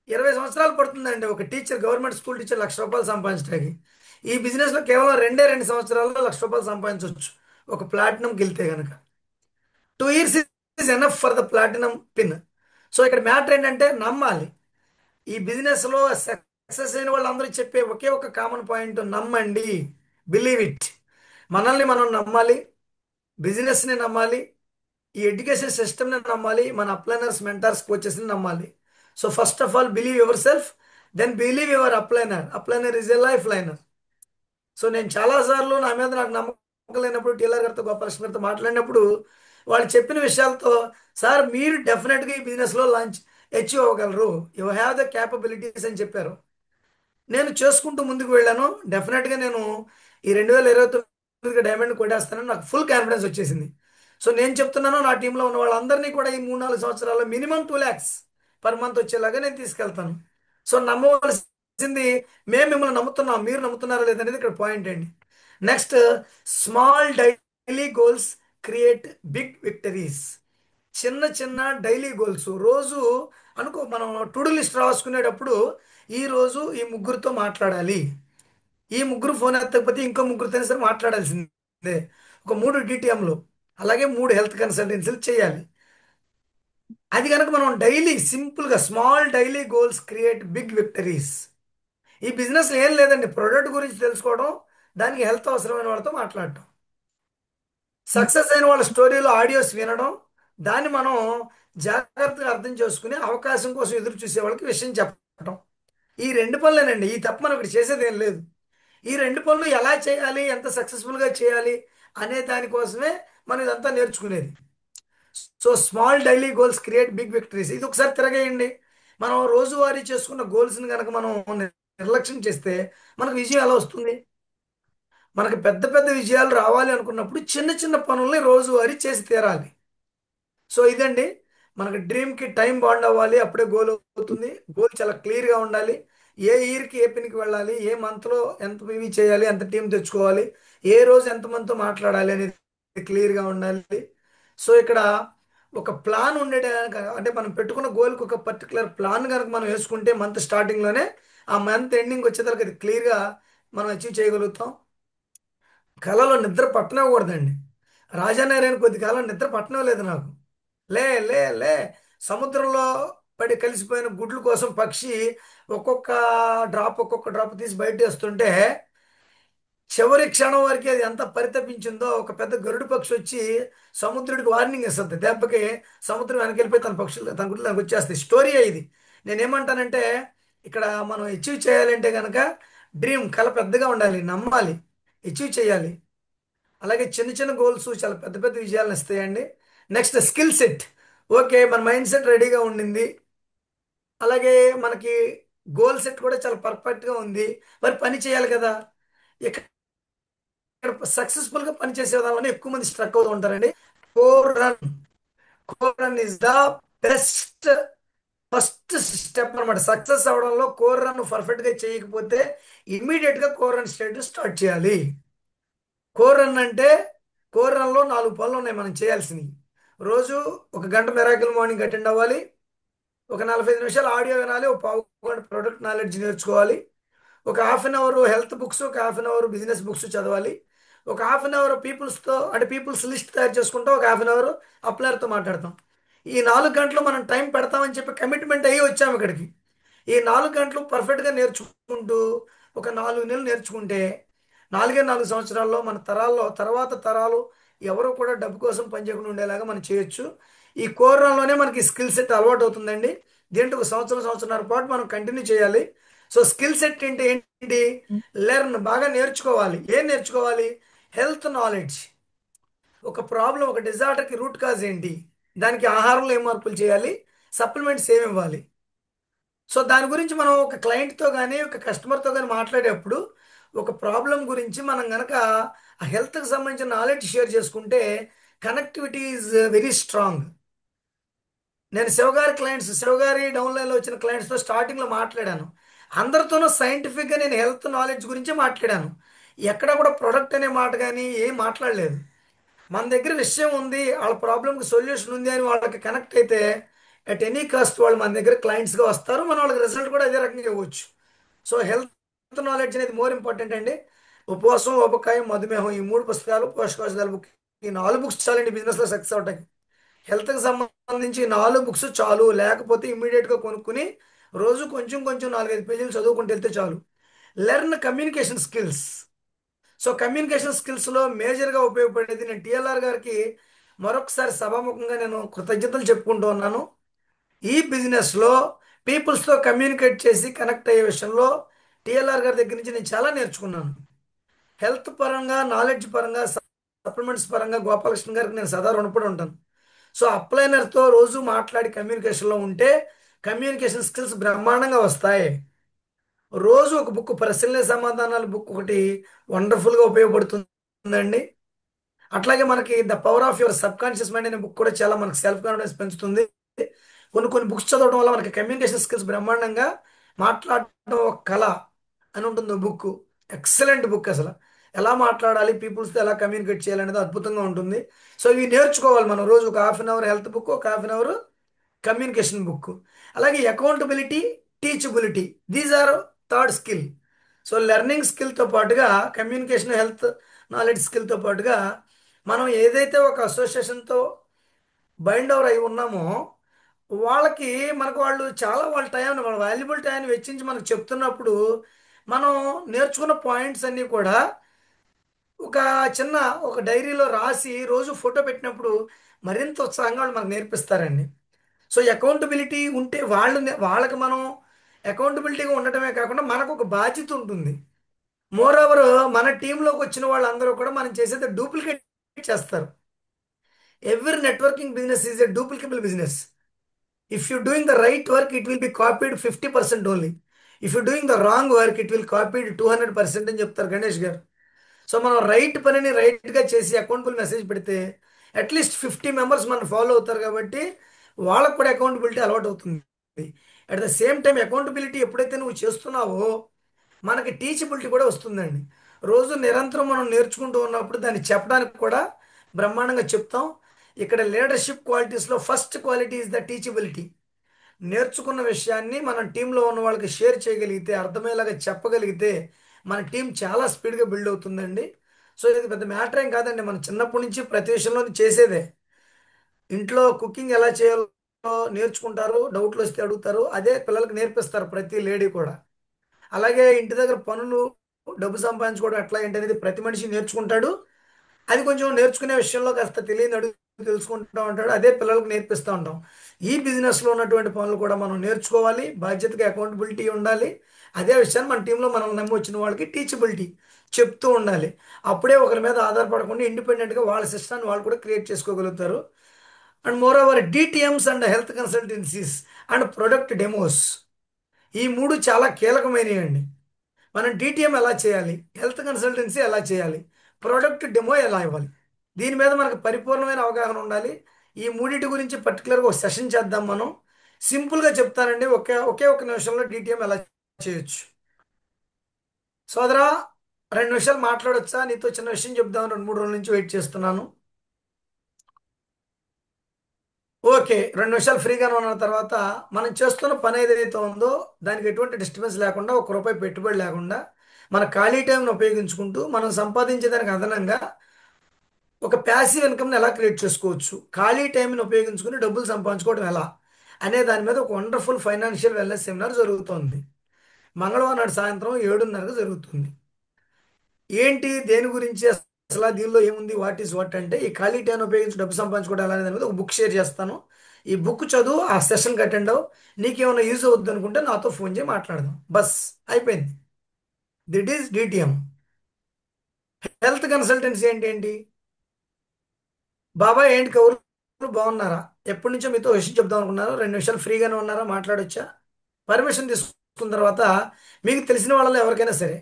20 సంవత్సరాలు పడుతుందండి ఒక టీచర్, గవర్నమెంట్ స్కూల్ టీచర్ ₹1,00,000 సంపాదించడానికి. ఈ బిజినెస్లో కేవలం 2 సంవత్సరాల్లో ₹1,00,000 సంపాదించవచ్చు, ఒక ప్లాటినంకి వెళ్తే కనుక. 2 years is enough for the platinum pin. So ఇక్కడ మ్యాటర్ ఏంటంటే నమ్మాలి. ఈ బిజినెస్లో సక్సెస్ అయిన వాళ్ళందరూ చెప్పే ఒకే ఒక కామన్ పాయింట్, నమ్మండి, బిలీవ్ ఇట్. మనల్ని మనం నమ్మాలి, బిజినెస్ని నమ్మాలి, ఈ ఎడ్యుకేషన్ సిస్టమ్ని నమ్మాలి, మన అప్లైనర్స్, మెంటర్స్, కోచెస్ని నమ్మాలి. So first of all believe yourself, then believe your upliner. Upliner is a life liner. So నేను చాలాసార్లు నా మీద నాకు నమ్మకం లేనప్పుడు టీలర్ గారితో, గోపాలకృష్ణ గారితో మాట్లాడినప్పుడు వాళ్ళు చెప్పిన విషయాలతో, సార్ మీరు డెఫినెట్గా ఈ బిజినెస్లో లాంచ్ అచీవ్ అవ్వగలరు, యూ హ్యావ్ ద క్యాపబిలిటీస్ అని చెప్పారు. నేను చేసుకుంటూ ముందుకు వెళ్ళాను. డెఫినెట్గా నేను ఈ 2029 డైమండ్ కొట్టేస్తానని నాకు ఫుల్ కాన్ఫిడెన్స్ వచ్చేసింది. సో నేను చెప్తున్నాను, నా టీంలో ఉన్న వాళ్ళందరినీ కూడా ఈ 3-4 సంవత్సరాల్లో మినిమం 2 lakhs పర్ మంత్ వచ్చేలాగా నేను తీసుకెళ్తాను. సో నమ్మవలసింది, మేము మిమ్మల్ని నమ్ముతున్నాం, మీరు నమ్ముతున్నారా లేదనేది ఇక్కడ పాయింట్ అండి. Next, small daily goals create big victories. చిన్న చిన్న డైలీ గోల్స్ రోజు అనుకో. మనం టు డూ లిస్ట్ రాసుకునేటప్పుడు ఈ రోజు ఈ ముగ్గురితో మాట్లాడాలి, ఈ ముగ్గురు ఫోన్ ఎత్తకపోతే ఇంకో ముగ్గురితో సరే మాట్లాడాల్సిందే, ఒక 3 DTMలు, అలాగే 3 హెల్త్ కన్సల్టెన్సీలు చేయాలి. అది కనుక మనం డైలీ సింపుల్గా small daily goals create big victories. ఈ బిజినెస్ ఏం లేదండి, ప్రొడక్ట్ గురించి తెలుసుకోవడం, దానికి హెల్త్ అవసరమైన వాళ్ళతో మాట్లాడటం, సక్సెస్ అయిన వాళ్ళ స్టోరీలో ఆడియోస్ వినడం, దాన్ని మనం జాగ్రత్తగా అర్థం చేసుకుని అవకాశం కోసం ఎదురు చూసే వాళ్ళకి విషయం చెప్పడం. ఈ 2 పనులేనండి, ఈ తప్ప మనం ఇక్కడ చేసేది ఏం లేదు. ఈ 2 పనులు ఎలా చేయాలి, ఎంత సక్సెస్ఫుల్గా చేయాలి అనే దానికోసమే మనం ఇదంతా నేర్చుకునేది. So small daily goals create big victories. ఇది ఒకసారి తిరగేయండి. మనం రోజువారీ చేసుకున్న గోల్స్ని కనుక మనం నిర్లక్ష్యం చేస్తే మనకు విజయం ఎలా వస్తుంది? మనకు పెద్ద పెద్ద విజయాలు రావాలి అనుకున్నప్పుడు చిన్న చిన్న పనుల్ని రోజువారీ చేసి తీరాలి. సో ఇదండి, మనకు డ్రీమ్కి టైం బాండ్ అవ్వాలి, అప్పుడే గోల్ అవుతుంది. గోల్ చాలా క్లియర్గా ఉండాలి. ఏ ఇయర్కి ఏ పిన్కి వెళ్ళాలి, ఏ మంత్లో ఎంత పివి చేయాలి, ఎంత టీం తెచ్చుకోవాలి, ఏ రోజు ఎంతమందితో మాట్లాడాలి అనేది క్లియర్గా ఉండాలి. సో ఇక్కడ ఒక ప్లాన్ ఉండేట, అంటే మనం పెట్టుకున్న గోల్కి ఒక పర్టికులర్ ప్లాన్ కనుక మనం వేసుకుంటే మంత్ స్టార్టింగ్లోనే ఆ మంత్ ఎండింగ్ వచ్చేసరికి అది క్లియర్గా మనం అచీవ్ చేయగలుగుతాం. కళలో నిద్ర పట్టనివ్వకూడదండి. రాజానారాయణ కొద్ది కాలం నిద్ర పట్టనివ్వలేదు నాకు. లే లే లే, సముద్రంలో పడి కలిసిపోయిన గుడ్ల కోసం పక్షి ఒక్కొక్క డ్రాప్ తీసి బయట వేస్తుంటే చివరి క్షణం వరకు అది ఎంత పరితపించిందో, ఒక పెద్ద గరుడు పక్షి వచ్చి సముద్రుడికి వార్నింగ్ ఇస్తుంది. దెబ్బకి సముద్రం వెనకెళ్ళిపోయి తన పక్షులు తన గుడ్లు తనకు వచ్చేస్తాయి. స్టోరీ ఇది. నేనేమంటానంటే ఇక్కడ మనం అచీవ్ చేయాలంటే కనుక డ్రీమ్, కళ పెద్దగా ఉండాలి, నమ్మాలి, అచీవ్ చేయాలి. అలాగే చిన్న చిన్న గోల్స్ చాలా పెద్ద పెద్ద విజయాలను ఇస్తాయండి. Next, skill set. ఓకే, మన మైండ్ సెట్ రెడీగా ఉండింది, అలాగే మనకి గోల్ సెట్ కూడా చాలా పర్ఫెక్ట్గా ఉంది, మరి పని చేయాలి కదా. ఇక్కడ సక్సెస్ఫుల్గా పనిచేసే విధానంలో ఎక్కువ మంది స్ట్రక్ అవుతూ ఉంటారండి. Core run, core run is the best first step అనమాట సక్సెస్ అవడంలో. కోర్ రన్ పర్ఫెక్ట్గా చేయకపోతే ఇమ్మీడియట్గా కోర్ రన్ స్టార్ట్ చేయాలి. కోర్ రన్ అంటే, కోర్ రన్లో 4 పనులు ఉన్నాయి మనం చేయాల్సినవి. రోజు 1 గంట మెరాకిల్ మార్నింగ్ అటెండ్ అవ్వాలి, ఒక 45 నిమిషాలు ఆడియో వినాలి, ఒక పావు గంట ప్రొడక్ట్ నాలెడ్జ్ నేర్చుకోవాలి, ఒక half an hour health books, ఒక half an hour business books చదవాలి, ఒక హాఫ్ అన్ అవర్ పీపుల్స్తో, అంటే పీపుల్స్ లిస్ట్ తయారు చేసుకుంటాం, ఒక హాఫ్ అన్ అవర్ అప్లైర్తో మాట్లాడతాం. ఈ 4 గంటలు మనం టైం పెడతామని చెప్పి కమిట్మెంట్ అయ్యి వచ్చాము ఇక్కడికి. ఈ 4 గంటలు పర్ఫెక్ట్గా నేర్చుకుంటూ ఒక 4 నెలలు నేర్చుకుంటే 4 సంవత్సరాల్లో మన తర్వాత తరాలు ఎవరు కూడా డబ్బు కోసం పనిచేయకుండా ఉండేలాగా మనం చేయొచ్చు. ఈ కోర్రంలోనే మనకి స్కిల్ సెట్ అలవాటు అవుతుందండి. దీంట్లో ఒక సంవత్సరంన్నర పాటు మనం కంటిన్యూ చేయాలి. సో స్కిల్ సెట్ అంటే ఏంటి? లెర్న్, బాగా నేర్చుకోవాలి. ఏం నేర్చుకోవాలి? Health knowledge. ఒక ప్రాబ్లం, ఒక డిజార్డర్కి రూట్ కాజ్ ఏంటి, దానికి ఆహారంలో ఏం మార్పులు చేయాలి, సప్లిమెంట్స్ ఏమి ఇవ్వాలి. సో దాని గురించి మనం ఒక క్లయింట్తో కానీ ఒక కస్టమర్తో కానీ మాట్లాడేటప్పుడు ఒక ప్రాబ్లం గురించి మనం కనుక ఆ హెల్త్కి సంబంధించిన నాలెడ్జ్ షేర్ చేసుకుంటే కనెక్టివిటీ ఈజ్ వెరీ స్ట్రాంగ్. నేను శివగారి డౌన్లైన్లో వచ్చిన క్లయింట్స్తో స్టార్టింగ్లో మాట్లాడాను. అందరితోనూ సైంటిఫిక్గా నేను హెల్త్ నాలెడ్జ్ గురించి మాట్లాడాను. ఎక్కడ కూడా ప్రొడక్ట్ అనే మాట కానీ ఏం మాట్లాడలేదు. మన దగ్గర విషయం ఉంది, వాళ్ళ ప్రాబ్లంకి సొల్యూషన్ ఉంది అని వాళ్ళకి కనెక్ట్ అయితే అట్ ఎనీ కాస్ట్ వాళ్ళు మన దగ్గర క్లయింట్స్గా వస్తారు. మన వాళ్ళకి రిజల్ట్ కూడా అదే రకంగా ఇవ్వచ్చు. సో హెల్త్ నాలెడ్జ్ అనేది మోర్ ఇంపార్టెంట్ అండి. ఉపవాసం, ఉపకాయం, మధుమేహం, ఈ 3 పుస్తకాలు, పోషకాహార బుక్, ఈ 4 బుక్స్ చాలండి బిజినెస్లో సక్సెస్ అవటానికి. హెల్త్కి సంబంధించి 4 బుక్స్ చాలు. లేకపోతే ఇమ్మీడియట్గా కొనుక్కుని రోజు కొంచెం కొంచెం 4-5 పేజీలు చదువుకుంటూ వెళ్తే చాలు. Learn communication skills. So communication స్కిల్స్లో మేజర్గా ఉపయోగపడేది, నేను టిఎల్ఆర్ గారికి మరొకసారి సభాముఖంగా నేను కృతజ్ఞతలు చెప్పుకుంటూ ఉన్నాను. ఈ బిజినెస్లో పీపుల్స్తో కమ్యూనికేట్ చేసి కనెక్ట్ అయ్యే విషయంలో టిఎల్ఆర్ గారి దగ్గర నుంచి నేను చాలా నేర్చుకున్నాను. హెల్త్ పరంగా, నాలెడ్జ్ పరంగా, సప్లిమెంట్స్ పరంగా గోపాలకృష్ణ గారికి నేను సదా రుణపడి ఉంటాను. సో అప్లైనర్తో రోజు మాట్లాడి కమ్యూనికేషన్లో ఉంటే కమ్యూనికేషన్ స్కిల్స్ బ్రహ్మాండంగా వస్తాయి. రోజు ఒక బుక్, ప్రశ్నలే సమాధానాలు బుక్ ఒకటి వండర్ఫుల్గా ఉపయోగపడుతుందండి. అట్లాగే మనకి the power of your sub conscious mind అనే బుక్ కూడా చాలా మనకి సెల్ఫ్ కాన్ఫిడెన్స్ పెంచుతుంది. కొన్ని కొన్ని బుక్స్ చదవడం వల్ల మనకి కమ్యూనికేషన్ స్కిల్స్ బ్రహ్మాండంగా, మాట్లాడటం ఒక కళ అని ఉంటుంది బుక్. Excellent book. అసలు ఎలా మాట్లాడాలి, పీపుల్స్తో ఎలా కమ్యూనికేట్ చేయాలనేది అద్భుతంగా ఉంటుంది. సో ఇవి నేర్చుకోవాలి మనం. రోజు ఒక half an hour health book, ఒక half an hour communication book. అలాగే accountability, teachability, these are third skill. So learning స్కిల్తో పాటుగా కమ్యూనికేషన్, హెల్త్ నాలెడ్జ్ స్కిల్తో పాటుగా మనం ఏదైతే ఒక అసోసియేషన్తో బైండ్ ఓవర్ అయి ఉన్నామో వాళ్ళకి, మనకు వాళ్ళు చాలా వాళ్ళ టైంని, వాళ్ళ వాల్యుబుల్ టైంని వెచ్చించి మనకు చెప్తున్నప్పుడు మనం నేర్చుకున్న పాయింట్స్ అన్నీ కూడా ఒక చిన్న ఒక డైరీలో రాసి రోజు ఫోటో పెట్టినప్పుడు మరింత ఉత్సాహంగా వాళ్ళు మనకు నేర్పిస్తారండి. సో అకౌంటబిలిటీ ఉంటే వాళ్ళకి మనం అకౌంటబిలిటీగా ఉండటమే కాకుండా మనకు ఒక బాధ్యత ఉంటుంది. మోర్ ఓవర్ మన టీంలోకి వచ్చిన వాళ్ళందరూ కూడా మనం చేసేది డూప్లికేట్ చేస్తారు. Every networking business is a duplicable business. If you doing the right work it will be copied 50% only. If you doing the wrong work it will copied 200% అని చెప్తారు గణేష్ గారు. సో మనం రైట్ పనిని రైట్గా చేసి అకౌంటబుల్ మెసేజ్ పెడితే at least 50 members మనం follow అవుతారు కాబట్టి వాళ్ళకు కూడా అకౌంటబిలిటీ అలవాటు అవుతుంది. At the same time accountability ఎప్పుడైతే నువ్వు చేస్తున్నావో మనకి టీచబిలిటీ కూడా వస్తుందండి. రోజు నిరంతరం మనం నేర్చుకుంటూ ఉన్నప్పుడు దాన్ని చెప్పడానికి కూడా బ్రహ్మాండంగా చెప్తాం. ఇక్కడ లీడర్షిప్ క్వాలిటీస్లో first quality is the teachability. నేర్చుకున్న విషయాన్ని మనం టీంలో ఉన్న వాళ్ళకి షేర్ చేయగలిగితే, అర్థమయ్యేలాగా చెప్పగలిగితే మన టీం చాలా స్పీడ్గా బిల్డ్ అవుతుందండి. సో ఇది పెద్ద మ్యాటర్ ఏం కాదండి, మనం చిన్నప్పటి నుంచి ప్రతి విషయంలో చేసేదే. ఇంట్లో కుకింగ్ ఎలా చేయాలో నేర్చుకుంటారు, డౌట్లు వస్తే అడుగుతారు, అదే పిల్లలకి నేర్పిస్తారు ప్రతి లేడీ కూడా. అలాగే ఇంటి దగ్గర పనులు, డబ్బు సంపాదించుకోవడం ఎట్లా ఏంటి అనేది ప్రతి మనిషి నేర్చుకుంటాడు. అది కొంచెం నేర్చుకునే విషయంలో కాస్త తెలియని అడుగు తెలుసుకుంటూ ఉంటాడు, అదే పిల్లలకు నేర్పిస్తూ ఉంటాం. ఈ బిజినెస్లో ఉన్నటువంటి పనులు కూడా మనం నేర్చుకోవాలి, బాధ్యతగా అకౌంటబిలిటీ ఉండాలి. అదే విషయాన్ని మన టీంలో మనం నమ్మి వచ్చిన వాళ్ళకి టీచబిలిటీ చెప్తూ ఉండాలి. అప్పుడే ఒకరి మీద ఆధారపడకుండా ఇండిపెండెంట్గా వాళ్ళ సిస్టాన్ని వాళ్ళు కూడా క్రియేట్ చేసుకోగలుగుతారు. And moreover DTMs and health consultancies and product demos, ఈ 3 చాలా కీలకమైనవి అండి. మనం డిటిఎం ఎలా చేయాలి, హెల్త్ కన్సల్టెన్సీ ఎలా చేయాలి, ప్రోడక్ట్ డెమో ఎలా ఇవ్వాలి, దీని మీద మనకు పరిపూర్ణమైన అవగాహన ఉండాలి. ఈ మూడింటి గురించి పర్టికులర్గా ఒక సెషన్ చేద్దాం మనం. సింపుల్గా చెప్తానండి, ఒకే ఒక నిమిషంలో డిటిఎం ఎలా చేయొచ్చు. సోదరా 2 నిమిషాలు మాట్లాడొచ్చా? నీతో చిన్న విషయం చెప్దామని 2-3 రోజుల నుంచి వెయిట్ చేస్తున్నాను. ఓకే, 2 నిమిషాలు ఫ్రీగానే ఉన్న తర్వాత మనం చేస్తున్న పని ఏదైతే ఉందో దానికి ఎటువంటి డిస్టర్బెన్స్ లేకుండా, ₹1 పెట్టుబడి లేకుండా మన ఖాళీ టైంను ఉపయోగించుకుంటూ మనం సంపాదించేదానికి అదనంగా ఒక ప్యాసివ్ ఇన్కమ్ని ఎలా క్రియేట్ చేసుకోవచ్చు, ఖాళీ టైంని ఉపయోగించుకుని డబ్బులు సంపాదించుకోవడం ఎలా అనే దాని మీద ఒక వండర్ఫుల్ ఫైనాన్షియల్ వెల్నెస్ సెమినార్ జరుగుతోంది. మంగళవారం నాడు సాయంత్రం 7:30కు జరుగుతుంది. ఏంటి, దేని గురించి, అసలు దీనిలో ఏముంది, వాట్ ఈస్ వాట్ అంటే ఈ ఖాళీ టైం ఉపయోగించి డబ్బు సంపాదించుకోవడం ఎలా అనేది ఒక బుక్ షేర్ చేస్తాను. ఈ బుక్ చదువు, ఆ సెషన్కి అటెండ్ అవ్వు. నీకేమైనా యూజ్ అవుద్ది అనుకుంటే నాతో ఫోన్ చేసి మాట్లాడదాం. బస్ అయిపోయింది. దిట్ ఈస్ డిటిఎం. హెల్త్ కన్సల్టెన్సీ ఏంటి ఏంటి బాబా, ఏంటి కౌరు బాగున్నారా? ఎప్పటి నుంచో మీతో విషయం చెప్దాం అనుకున్నారు. 2 నిమిషాలు ఫ్రీగానే ఉన్నారా? మాట్లాడొచ్చా? పర్మిషన్ తీసుకున్న తర్వాత మీకు తెలిసిన వాళ్ళలో ఎవరికైనా సరే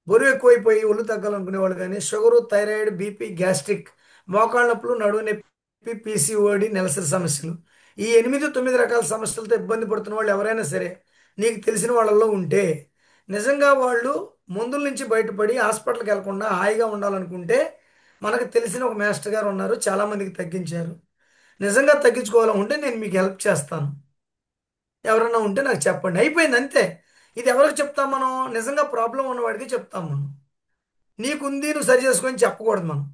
బరువు ఎక్కువైపోయి ఒళ్ళు తగ్గాలనుకునే వాళ్ళు కానీ షుగరు, థైరాయిడ్, బీపీ, గ్యాస్ట్రిక్, మోకాళ్ళ నొప్పులు, నడువు నొప్పి, పీసీఓడి, నెలసరి సమస్యలు, ఈ 8, 9 రకాల సమస్యలతో ఇబ్బంది పడుతున్న వాళ్ళు ఎవరైనా సరే నీకు తెలిసిన వాళ్ళల్లో ఉంటే, నిజంగా వాళ్ళు మందుల నుంచి బయటపడి హాస్పిటల్కి వెళ్లకుండా హాయిగా ఉండాలనుకుంటే, మనకు తెలిసిన ఒక మాస్టర్ గారు ఉన్నారు, చాలామందికి తగ్గించారు. నిజంగా తగ్గించుకోవాలనుకుంటే నేను మీకు హెల్ప్ చేస్తాను. ఎవరన్నా ఉంటే నాకు చెప్పండి, అయిపోయింది అంతే. ఇది ఎవరికి చెప్తాం మనం? నిజంగా ప్రాబ్లం ఉన్నవాడికి చెప్తాం మనం. నీకుంది నువ్వు సరి చేసుకొని చెప్పకూడదు మనం.